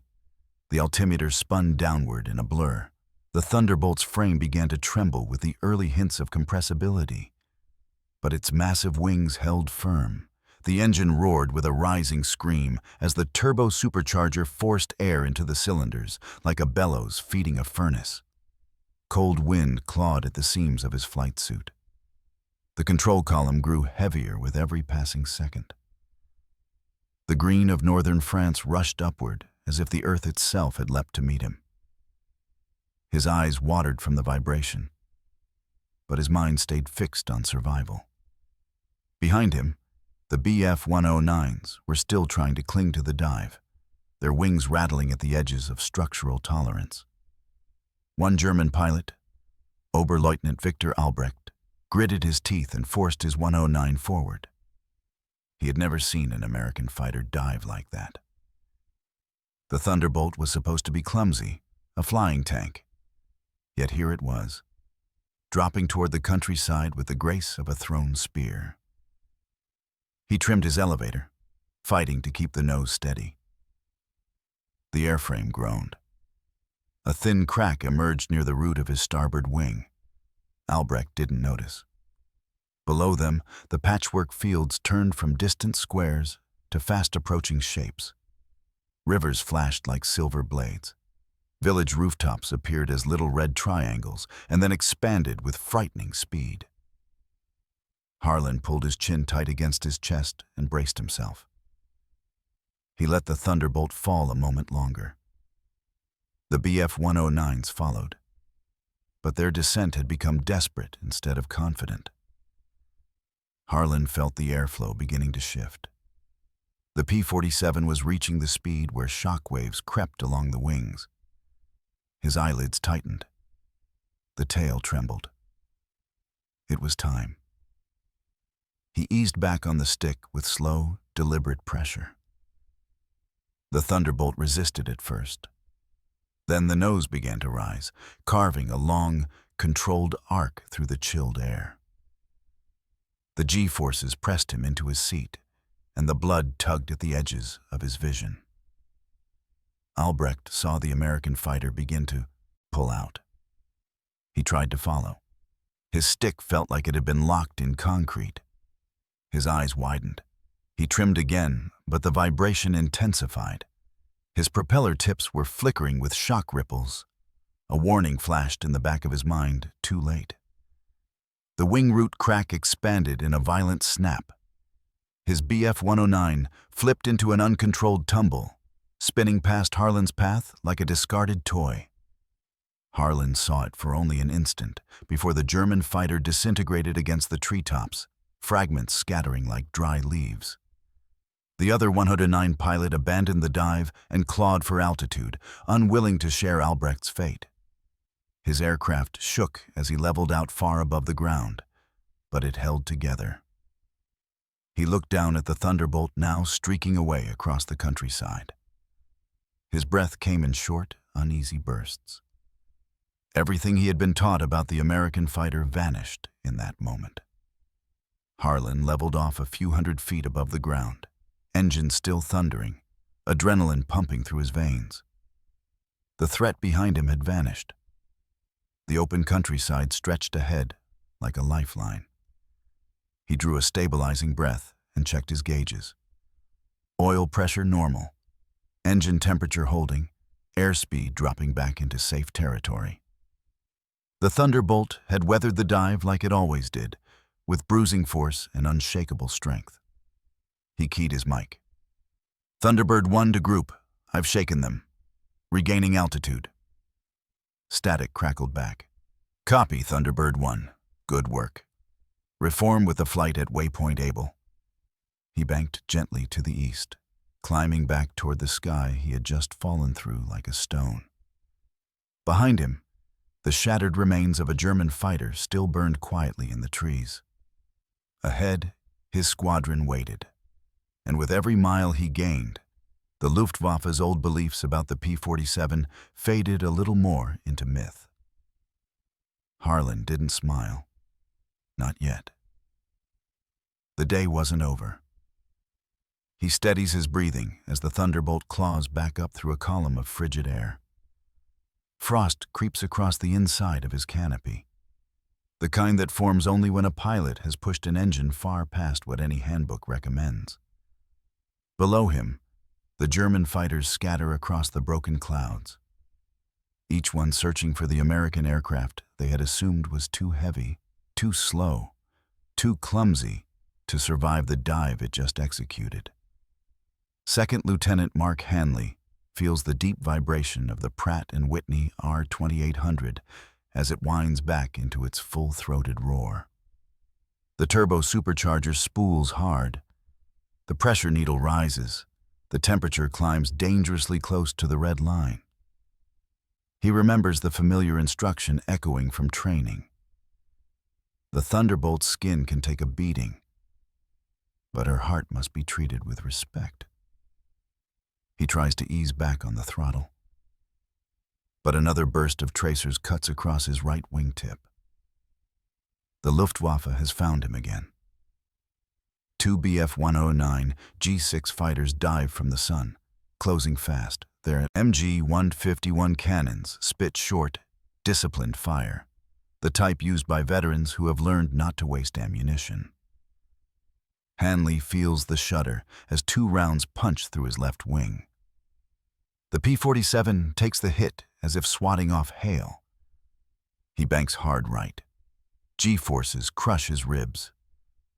The altimeter spun downward in a blur. The Thunderbolt's frame began to tremble with the early hints of compressibility. But its massive wings held firm. The engine roared with a rising scream as the turbo-supercharger forced air into the cylinders like a bellows feeding a furnace. Cold wind clawed at the seams of his flight suit. The control column grew heavier with every passing second. The green of northern France rushed upward as if the earth itself had leapt to meet him. His eyes watered from the vibration, but his mind stayed fixed on survival. Behind him, the Bf-109s were still trying to cling to the dive, their wings rattling at the edges of structural tolerance. One German pilot, Oberleutnant Victor Albrecht, gritted his teeth and forced his 109 forward. He had never seen an American fighter dive like that. The Thunderbolt was supposed to be clumsy, a flying tank. Yet here it was, dropping toward the countryside with the grace of a thrown spear. He trimmed his elevator, fighting to keep the nose steady. The airframe groaned. A thin crack emerged near the root of his starboard wing. Albrecht didn't notice. Below them, the patchwork fields turned from distant squares to fast-approaching shapes. Rivers flashed like silver blades. Village rooftops appeared as little red triangles and then expanded with frightening speed. Harlan pulled his chin tight against his chest and braced himself. He let the Thunderbolt fall a moment longer. The Bf-109s followed, but their descent had become desperate instead of confident. Harlan felt the airflow beginning to shift. The P-47 was reaching the speed where shock waves crept along the wings. His eyelids tightened. The tail trembled. It was time. He eased back on the stick with slow, deliberate pressure. The Thunderbolt resisted at first. Then the nose began to rise, carving a long, controlled arc through the chilled air. The G-forces pressed him into his seat, and the blood tugged at the edges of his vision. Albrecht saw the American fighter begin to pull out. He tried to follow. His stick felt like it had been locked in concrete. His eyes widened. He trimmed again, but the vibration intensified. His propeller tips were flickering with shock ripples. A warning flashed in the back of his mind, too late. The wing root crack expanded in a violent snap. His Bf-109 flipped into an uncontrolled tumble, spinning past Harlan's path like a discarded toy. Harlan saw it for only an instant before the German fighter disintegrated against the treetops, fragments scattering like dry leaves. The other 109 pilot abandoned the dive and clawed for altitude, unwilling to share Albrecht's fate. His aircraft shook as he leveled out far above the ground, but it held together. He looked down at the Thunderbolt now streaking away across the countryside. His breath came in short, uneasy bursts. Everything he had been taught about the American fighter vanished in that moment. Harlan leveled off a few hundred feet above the ground, engine still thundering, adrenaline pumping through his veins. The threat behind him had vanished. The open countryside stretched ahead like a lifeline. He drew a stabilizing breath and checked his gauges. Oil pressure normal, engine temperature holding, airspeed dropping back into safe territory. The Thunderbolt had weathered the dive like it always did, with bruising force and unshakable strength. He keyed his mic. "Thunderbird 1 to group. I've shaken them. Regaining altitude. Static crackled back. Copy, Thunderbird 1. Good work. Reform with the flight at waypoint able. He banked gently to the east, climbing back toward the sky he had just fallen through like a stone. Behind him, the shattered remains of a German fighter still burned quietly in the trees. Ahead, his squadron waited, and with every mile he gained, the Luftwaffe's old beliefs about the P-47 faded a little more into myth. Harlan didn't smile. Not yet. The day wasn't over. He steadies his breathing as the Thunderbolt claws back up through a column of frigid air. Frost creeps across the inside of his canopy, the kind that forms only when a pilot has pushed an engine far past what any handbook recommends. Below him, the German fighters scatter across the broken clouds, each one searching for the American aircraft they had assumed was too heavy, too slow, too clumsy to survive the dive it just executed. Second Lieutenant Mark Hanley feels the deep vibration of the Pratt & Whitney R-2800 as it winds back into its full-throated roar. The turbo-supercharger spools hard. The pressure needle rises. The temperature climbs dangerously close to the red line. He remembers the familiar instruction echoing from training. The Thunderbolt's skin can take a beating, but her heart must be treated with respect. He tries to ease back on the throttle, but another burst of tracers cuts across his right wingtip. The Luftwaffe has found him again. Two Bf-109 G6 fighters dive from the sun, closing fast. Their MG-151 cannons spit short, disciplined fire, the type used by veterans who have learned not to waste ammunition. Hanley feels the shudder as 2 rounds punch through his left wing. The P-47 takes the hit as if swatting off hail. He banks hard right. G-forces crush his ribs.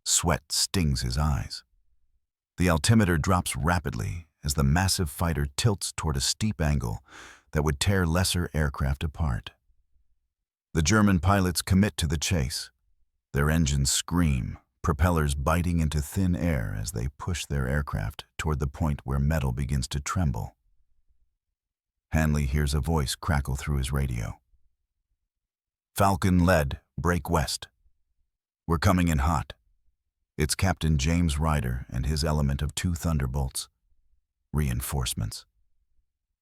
Sweat stings his eyes. The altimeter drops rapidly as the massive fighter tilts toward a steep angle that would tear lesser aircraft apart. The German pilots commit to the chase. Their engines scream, propellers biting into thin air as they push their aircraft toward the point where metal begins to tremble. Hanley hears a voice crackle through his radio. Falcon lead, break west. We're coming in hot. It's Captain James Ryder and his element of 2 Thunderbolts. Reinforcements.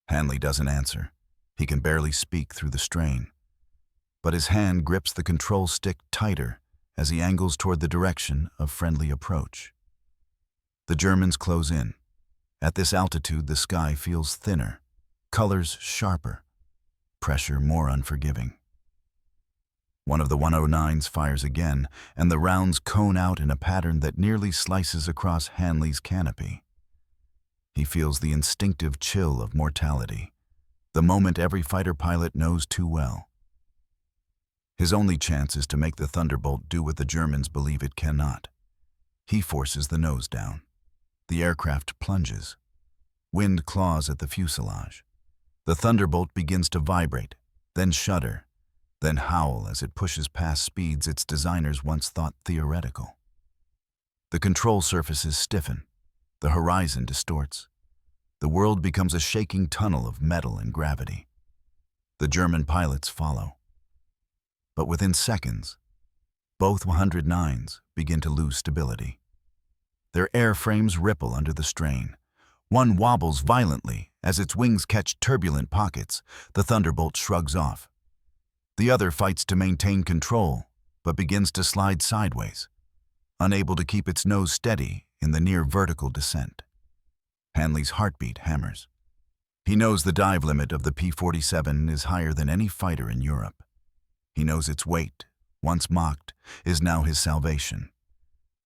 Hanley doesn't answer. He can barely speak through the strain. But his hand grips the control stick tighter as he angles toward the direction of friendly approach. The Germans close in. At this altitude, the sky feels thinner, colors sharper, pressure more unforgiving. One of the 109s fires again, and the rounds cone out in a pattern that nearly slices across Hanley's canopy. He feels the instinctive chill of mortality, the moment every fighter pilot knows too well. His only chance is to make the Thunderbolt do what the Germans believe it cannot. He forces the nose down. The aircraft plunges. Wind claws at the fuselage. The Thunderbolt begins to vibrate, then shudder, then howl as it pushes past speeds its designers once thought theoretical. The control surfaces stiffen. The horizon distorts. The world becomes a shaking tunnel of metal and gravity. The German pilots follow. But within seconds, both 109s begin to lose stability. Their airframes ripple under the strain. One wobbles violently as its wings catch turbulent pockets. The Thunderbolt shrugs off. The other fights to maintain control, but begins to slide sideways, unable to keep its nose steady in the near-vertical descent. Hanley's heartbeat hammers. He knows the dive limit of the P-47 is higher than any fighter in Europe. He knows its weight, once mocked, is now his salvation.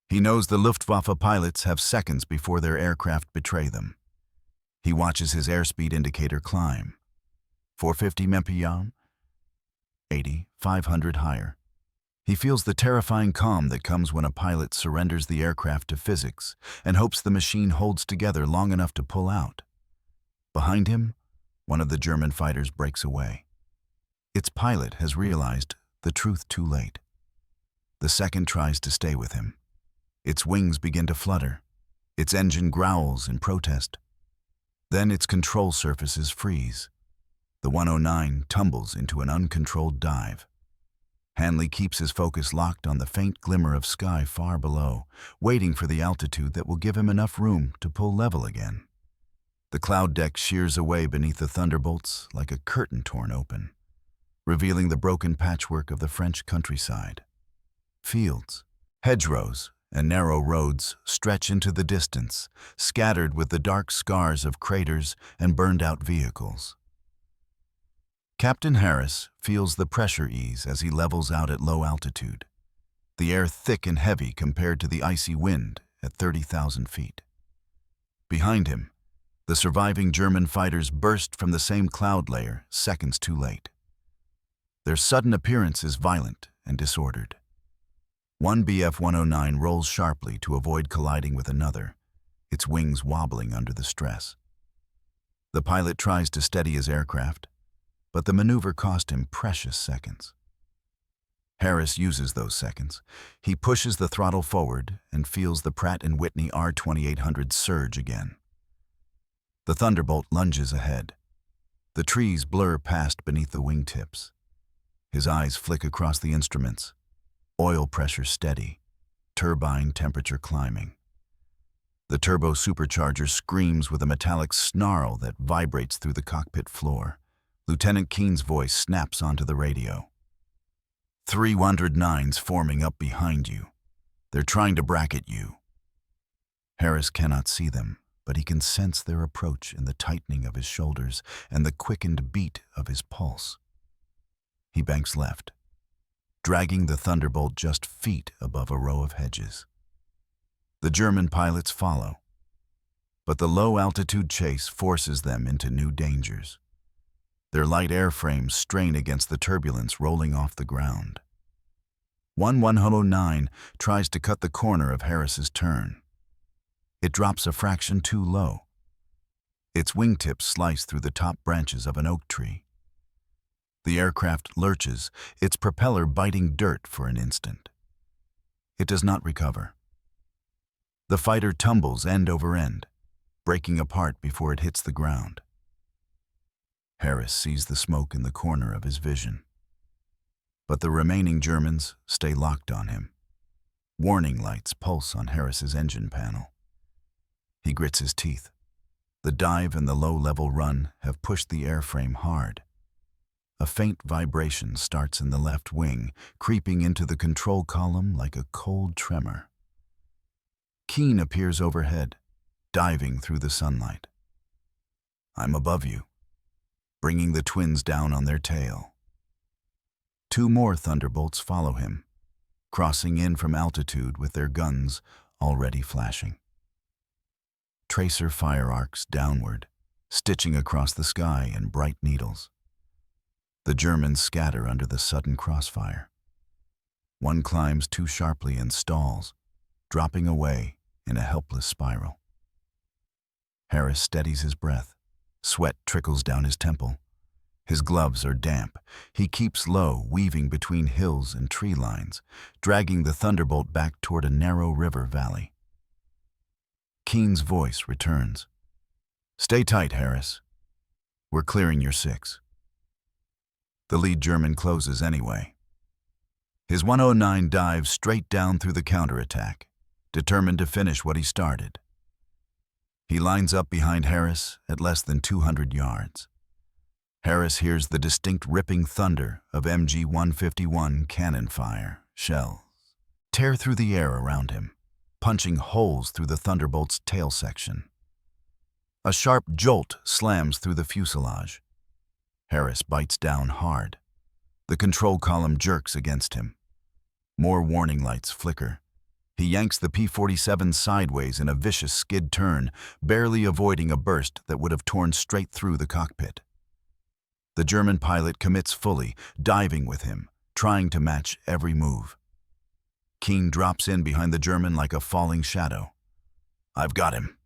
He knows the Luftwaffe pilots have seconds before their aircraft betray them. He watches his airspeed indicator climb. 450 mph, 80, 500 higher. He feels the terrifying calm that comes when a pilot surrenders the aircraft to physics and hopes the machine holds together long enough to pull out. Behind him, One of the German fighters breaks away. Its pilot has realized the truth too late. The second tries to stay with him. Its wings begin to flutter. Its engine growls in protest. Then its control surfaces freeze. The 109 tumbles into an uncontrolled dive. Hanley keeps his focus locked on the faint glimmer of sky far below, waiting for the altitude that will give him enough room to pull level again. The cloud deck shears away beneath the Thunderbolts like a curtain torn open, revealing the broken patchwork of the French countryside. Fields, hedgerows, and narrow roads stretch into the distance, scattered with the dark scars of craters and burned-out vehicles. Captain Harris feels the pressure ease as he levels out at low altitude, the air thick and heavy compared to the icy wind at 30,000 feet. Behind him, the surviving German fighters burst from the same cloud layer seconds too late. Their sudden appearance is violent and disordered. One Bf-109 rolls sharply to avoid colliding with another, its wings wobbling under the stress. The pilot tries to steady his aircraft, but the maneuver cost him precious seconds. Harris uses those seconds. He pushes the throttle forward and feels the Pratt & Whitney R2800 surge again. The Thunderbolt lunges ahead. The trees blur past beneath the wingtips. His eyes flick across the instruments. Oil pressure steady, turbine temperature climbing. The turbo-supercharger screams with a metallic snarl that vibrates through the cockpit floor. Lieutenant Keene's voice snaps onto the radio. 309's forming up behind you. They're trying to bracket you. Harris cannot see them, but he can sense their approach in the tightening of his shoulders and the quickened beat of his pulse. He banks left, dragging the Thunderbolt just feet above a row of hedges. The German pilots follow, but the low-altitude chase forces them into new dangers. Their light airframes strain against the turbulence rolling off the ground. 109 tries to cut the corner of Harris's turn. It drops a fraction too low. Its wingtips slice through the top branches of an oak tree. The aircraft lurches, its propeller biting dirt for an instant. It does not recover. The fighter tumbles end over end, breaking apart before it hits the ground. Harris sees the smoke in the corner of his vision. But the remaining Germans stay locked on him. Warning lights pulse on Harris's engine panel. He grits his teeth. The dive and the low-level run have pushed the airframe hard. A faint vibration starts in the left wing, creeping into the control column like a cold tremor. Keene appears overhead, diving through the sunlight. "I'm above you," bringing the twins down on their tail. Two more Thunderbolts follow him, crossing in from altitude with their guns already flashing. Tracer fire arcs downward, stitching across the sky in bright needles. The Germans scatter under the sudden crossfire. One climbs too sharply and stalls, dropping away in a helpless spiral. Harris steadies his breath. Sweat trickles down his temple. His gloves are damp. He keeps low, weaving between hills and tree lines, dragging the Thunderbolt back toward a narrow river valley. Keene's voice returns. "Stay tight, Harris. We're clearing your 6." The lead German closes anyway. His 109 dives straight down through the counterattack, determined to finish what he started. He lines up behind Harris at less than 200 yards. Harris hears the distinct ripping thunder of MG-151 cannon fire, shells, tear through the air around him, punching holes through the Thunderbolt's tail section. A sharp jolt slams through the fuselage. Harris bites down hard. The control column jerks against him. More warning lights flicker. He yanks the P-47 sideways in a vicious skid turn, barely avoiding a burst that would have torn straight through the cockpit. The German pilot commits fully, diving with him, trying to match every move. Keene drops in behind the German like a falling shadow. "I've got him."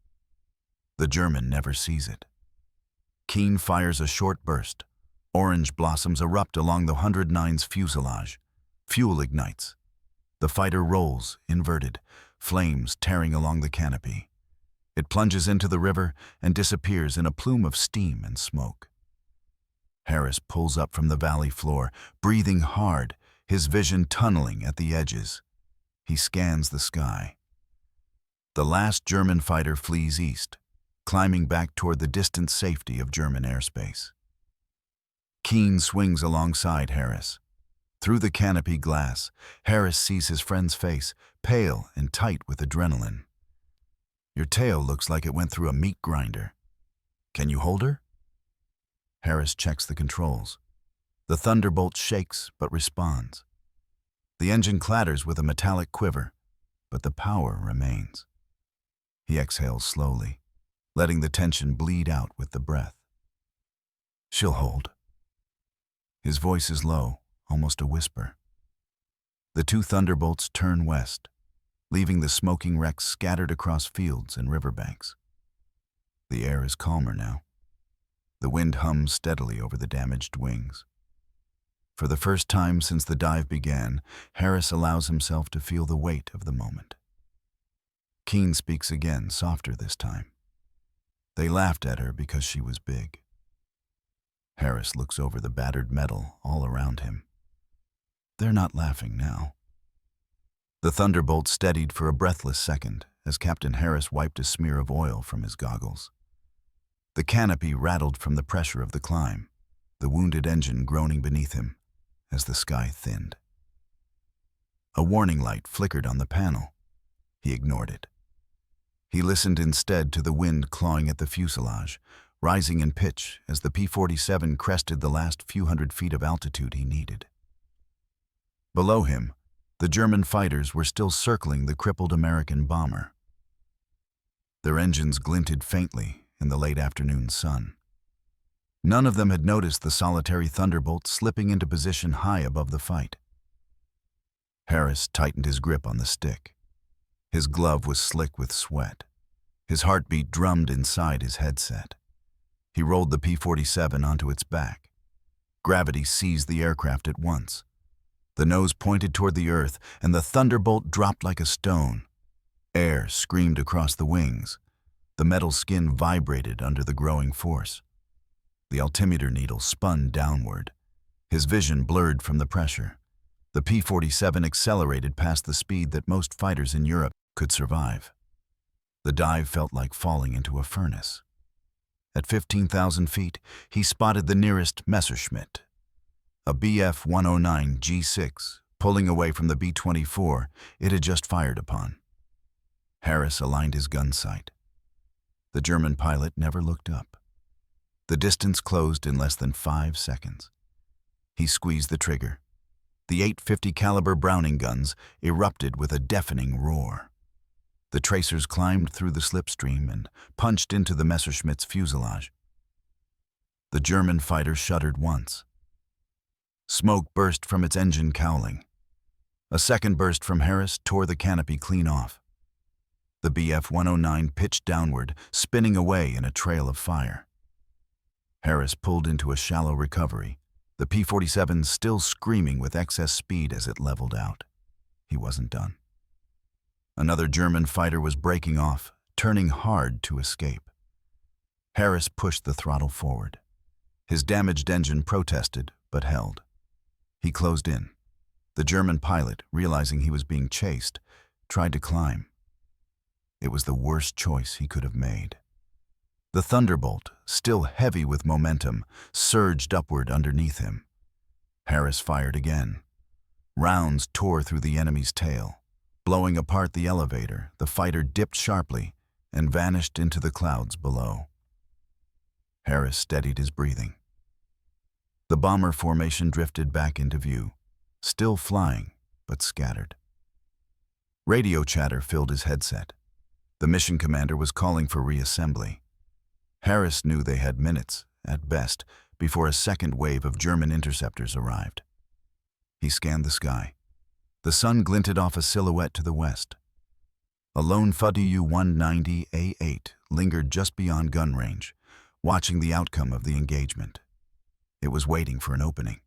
The German never sees it. Keene fires a short burst. Orange blossoms erupt along the 109's fuselage. Fuel ignites. The fighter rolls, inverted, flames tearing along the canopy. It plunges into the river and disappears in a plume of steam and smoke. Harris pulls up from the valley floor, breathing hard, his vision tunneling at the edges. He scans the sky. The last German fighter flees east, climbing back toward the distant safety of German airspace. Keene swings alongside Harris. Through the canopy glass, Harris sees his friend's face, pale and tight with adrenaline. "Your tail looks like it went through a meat grinder. Can you hold her?" Harris checks the controls. The Thunderbolt shakes but responds. The engine clatters with a metallic quiver, but the power remains. He exhales slowly, letting the tension bleed out with the breath. "She'll hold." His voice is low, almost a whisper. The two Thunderbolts turn west, leaving the smoking wrecks scattered across fields and riverbanks. The air is calmer now. The wind hums steadily over the damaged wings. For the first time since the dive began, Harris allows himself to feel the weight of the moment. Keene speaks again, softer this time. They laughed at her because she was big. Harris looks over the battered metal all around him. They're not laughing now. The Thunderbolt steadied for a breathless second as Captain Harris wiped a smear of oil from his goggles. The canopy rattled from the pressure of the climb, the wounded engine groaning beneath him as the sky thinned. A warning light flickered on the panel. He ignored it. He listened instead to the wind clawing at the fuselage, rising in pitch as the P-47 crested the last few hundred feet of altitude he needed. Below him, the German fighters were still circling the crippled American bomber. Their engines glinted faintly in the late afternoon sun. None of them had noticed the solitary Thunderbolt slipping into position high above the fight. Harris tightened his grip on the stick. His glove was slick with sweat. His heartbeat drummed inside his headset. He rolled the P-47 onto its back. Gravity seized the aircraft at once. The nose pointed toward the earth, and the Thunderbolt dropped like a stone. Air screamed across the wings. The metal skin vibrated under the growing force. The altimeter needle spun downward. His vision blurred from the pressure. The P-47 accelerated past the speed that most fighters in Europe could survive. The dive felt like falling into a furnace. At 15,000 feet, he spotted the nearest Messerschmitt, a Bf 109 G6, pulling away from the B-24 it had just fired upon. Harris aligned his gun sight. The German pilot never looked up. The distance closed in less than 5 seconds. He squeezed the trigger. The .850 caliber Browning guns erupted with a deafening roar. The tracers climbed through the slipstream and punched into the Messerschmitt's fuselage. The German fighter shuddered once. Smoke burst from its engine cowling. A second burst from Harris tore the canopy clean off. The Bf 109 pitched downward, spinning away in a trail of fire. Harris pulled into a shallow recovery, the P-47 still screaming with excess speed as it leveled out. He wasn't done. Another German fighter was breaking off, turning hard to escape. Harris pushed the throttle forward. His damaged engine protested, but held. He closed in. The German pilot, realizing he was being chased, tried to climb. It was the worst choice he could have made. The Thunderbolt, still heavy with momentum, surged upward underneath him. Harris fired again. Rounds tore through the enemy's tail. Blowing apart the elevator, the fighter dipped sharply and vanished into the clouds below. Harris steadied his breathing. The bomber formation drifted back into view, still flying, but scattered. Radio chatter filled his headset. The mission commander was calling for reassembly. Harris knew they had minutes, at best, before a second wave of German interceptors arrived. He scanned the sky. The sun glinted off a silhouette to the west. A lone Fu-190A8 lingered just beyond gun range, watching the outcome of the engagement. It was waiting for an opening.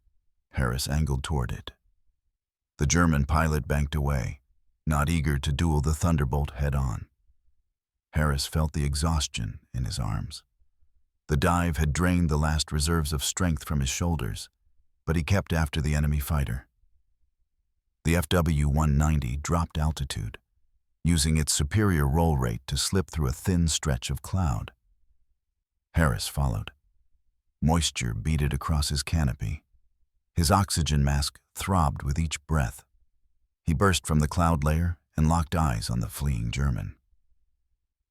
Harris angled toward it. The German pilot banked away, not eager to duel the Thunderbolt head-on. Harris felt the exhaustion in his arms. The dive had drained the last reserves of strength from his shoulders, but he kept after the enemy fighter. The FW-190 dropped altitude, using its superior roll rate to slip through a thin stretch of cloud. Harris followed. Moisture beaded across his canopy. His oxygen mask throbbed with each breath. He burst from the cloud layer and locked eyes on the fleeing German.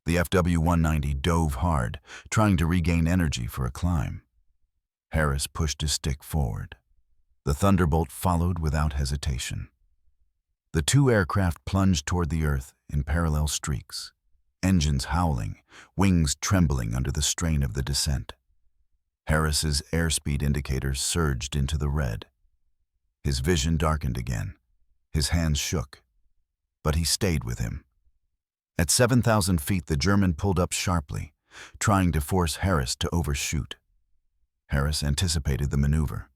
The FW-190 dove hard, trying to regain energy for a climb. Harris pushed his stick forward. The Thunderbolt followed without hesitation. The two aircraft plunged toward the earth in parallel streaks, engines howling, wings trembling under the strain of the descent. Harris's airspeed indicators surged into the red. His vision darkened again. His hands shook. But he stayed with him. At 7,000 feet, the German pulled up sharply, trying to force Harris to overshoot. Harris anticipated the maneuver.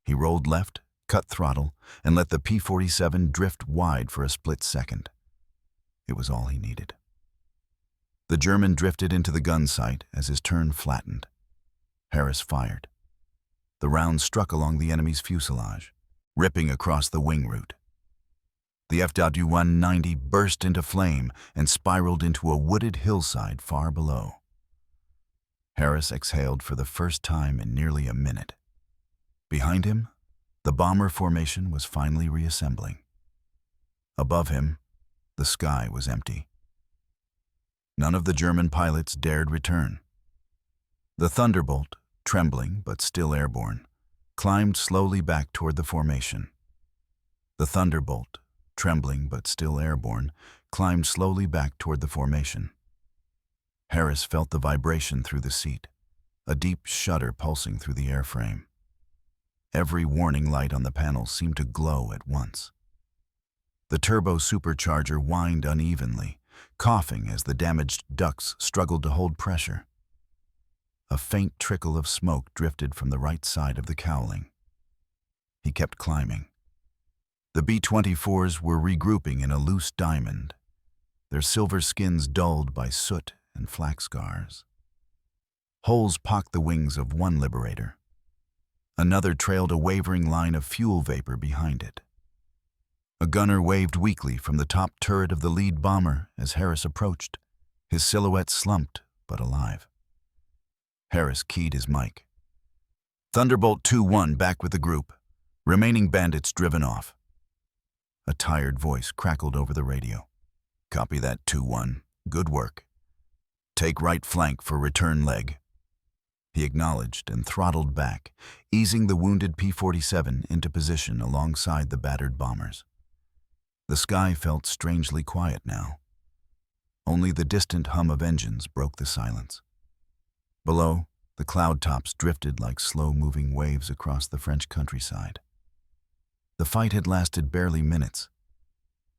He rolled left, cut throttle, and let the P-47 drift wide for a split second. It was all he needed. The German drifted into the gun sight as his turn flattened. Harris fired. The round struck along the enemy's fuselage, ripping across the wing root. The FW-190 burst into flame and spiraled into a wooded hillside far below. Harris exhaled for the first time in nearly a minute. Behind him, the bomber formation was finally reassembling. Above him, the sky was empty. None of the German pilots dared return. The Thunderbolt, trembling but still airborne, climbed slowly back toward the formation. The Thunderbolt, trembling but still airborne, climbed slowly back toward the formation. Harris felt the vibration through the seat, a deep shudder pulsing through the airframe. Every warning light on the panel seemed to glow at once. The turbo-supercharger whined unevenly, coughing as the damaged ducts struggled to hold pressure. A faint trickle of smoke drifted from the right side of the cowling. He kept climbing. The B-24s were regrouping in a loose diamond, their silver skins dulled by soot and flak scars. Holes pocked the wings of one Liberator. Another trailed a wavering line of fuel vapor behind it. A gunner waved weakly from the top turret of the lead bomber as Harris approached, his silhouette slumped but alive. Harris keyed his mic. "Thunderbolt 2-1 back with the group. Remaining bandits driven off." A tired voice crackled over the radio. "Copy that, 2-1. Good work. Take right flank for return leg." He acknowledged and throttled back, easing the wounded P-47 into position alongside the battered bombers. The sky felt strangely quiet now. Only the distant hum of engines broke the silence. Below, the cloud tops drifted like slow-moving waves across the French countryside. The fight had lasted barely minutes,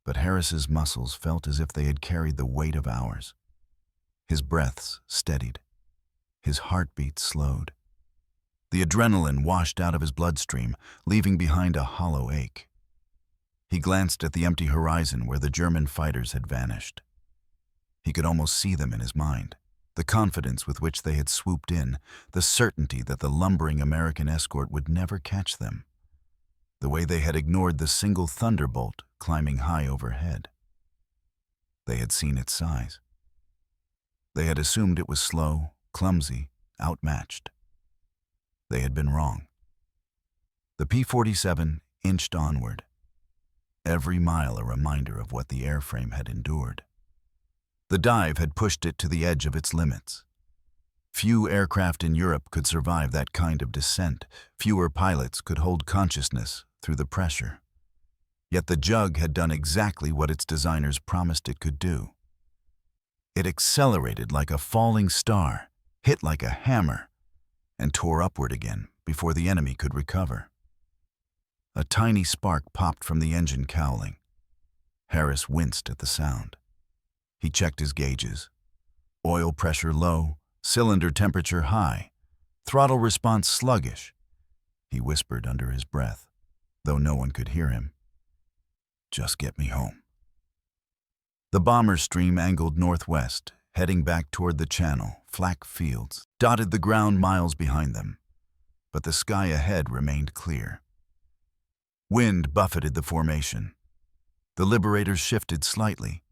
but Harris's muscles felt as if they had carried the weight of hours. His breaths steadied. His heartbeat slowed. The adrenaline washed out of his bloodstream, leaving behind a hollow ache. He glanced at the empty horizon where the German fighters had vanished. He could almost see them in his mind, the confidence with which they had swooped in, the certainty that the lumbering American escort would never catch them, the way they had ignored the single Thunderbolt climbing high overhead. They had seen its size. They had assumed it was slow, clumsy, outmatched. They had been wrong. The P-47 inched onward, every mile a reminder of what the airframe had endured. The dive had pushed it to the edge of its limits. Few aircraft in Europe could survive that kind of descent. Fewer pilots could hold consciousness through the pressure. Yet the Jug had done exactly what its designers promised it could do. It accelerated like a falling star, hit like a hammer, and tore upward again before the enemy could recover. A tiny spark popped from the engine cowling. Harris winced at the sound. He checked his gauges. Oil pressure low, cylinder temperature high, throttle response sluggish, he whispered under his breath, though no one could hear him. Just get me home. The bomber stream angled northwest, heading back toward the channel. Flak fields dotted the ground miles behind them, but the sky ahead remained clear. Wind buffeted the formation. The Liberators shifted slightly,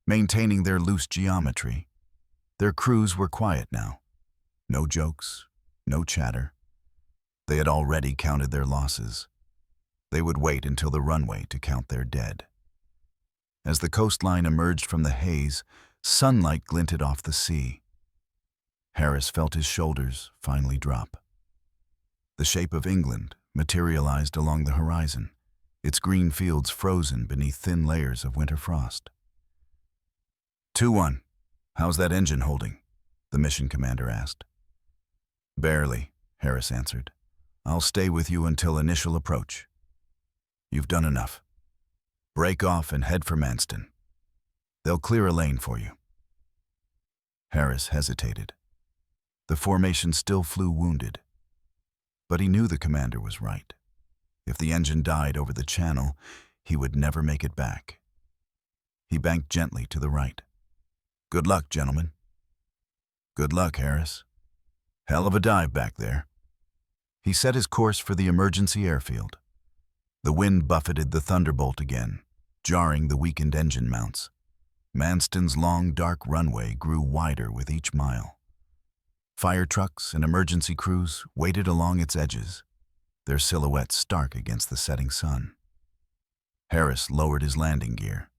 maintaining their loose geometry. Their crews were quiet now. No jokes, no chatter. They had already counted their losses. They would wait until the runway to count their dead. As the coastline emerged from the haze, sunlight glinted off the sea. Harris felt his shoulders finally drop. The shape of England materialized along the horizon, its green fields frozen beneath thin layers of winter frost. 2-1. How's that engine holding? The mission commander asked. Barely, Harris answered. I'll stay with you until initial approach. You've done enough. Break off and head for Manston. They'll clear a lane for you. Harris hesitated. The formation still flew wounded. But he knew the commander was right. If the engine died over the channel, he would never make it back. He banked gently to the right. Good luck, gentlemen. Good luck, Harris. Hell of a dive back there. He set his course for the emergency airfield. The wind buffeted the Thunderbolt again, jarring the weakened engine mounts. Manston's long, dark runway grew wider with each mile. Fire trucks and emergency crews waited along its edges, their silhouettes stark against the setting sun. Harris lowered his landing gear.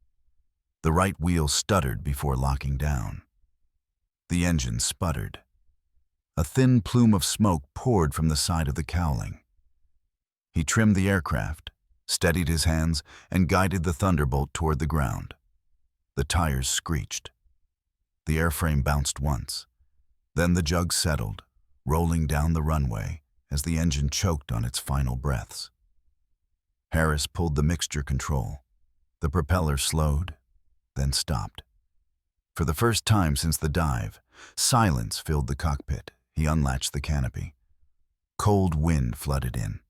The right wheel stuttered before locking down. The engine sputtered. A thin plume of smoke poured from the side of the cowling. He trimmed the aircraft, steadied his hands, and guided the Thunderbolt toward the ground. The tires screeched. The airframe bounced once. Then the jug settled, rolling down the runway as the engine choked on its final breaths. Harris pulled the mixture control. The propeller slowed, then stopped. For the first time since the dive, silence filled the cockpit. He unlatched the canopy. Cold wind flooded in.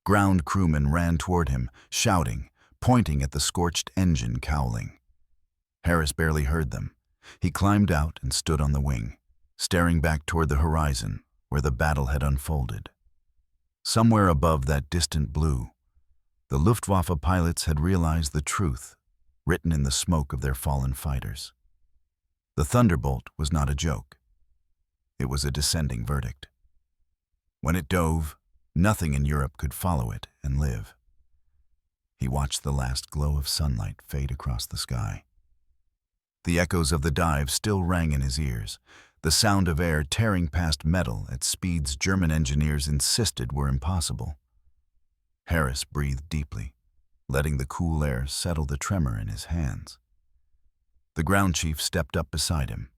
Ground crewmen ran toward him, shouting, pointing at the scorched engine cowling. Harris barely heard them. He climbed out and stood on the wing, staring back toward the horizon where the battle had unfolded. Somewhere above that distant blue, the Luftwaffe pilots had realized the truth written in the smoke of their fallen fighters. The Thunderbolt was not a joke. It was a descending verdict. When it dove, nothing in Europe could follow it and live. He watched the last glow of sunlight fade across the sky. The echoes of the dive still rang in his ears, the sound of air tearing past metal at speeds German engineers insisted were impossible. Harris breathed deeply, letting the cool air settle the tremor in his hands. The ground chief stepped up beside him.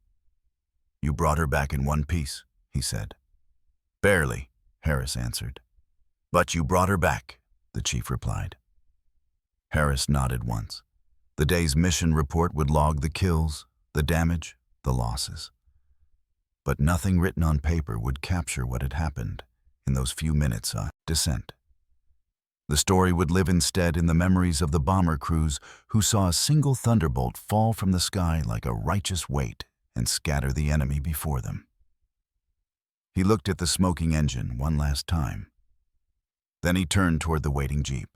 You brought her back in one piece, he said. Barely, Harris answered. But you brought her back, the chief replied. Harris nodded once. The day's mission report would log the kills, the damage, the losses. But nothing written on paper would capture what had happened in those few minutes of descent. The story would live instead in the memories of the bomber crews who saw a single Thunderbolt fall from the sky like a righteous weight and scatter the enemy before them. He looked at the smoking engine one last time. Then he turned toward the waiting jeep.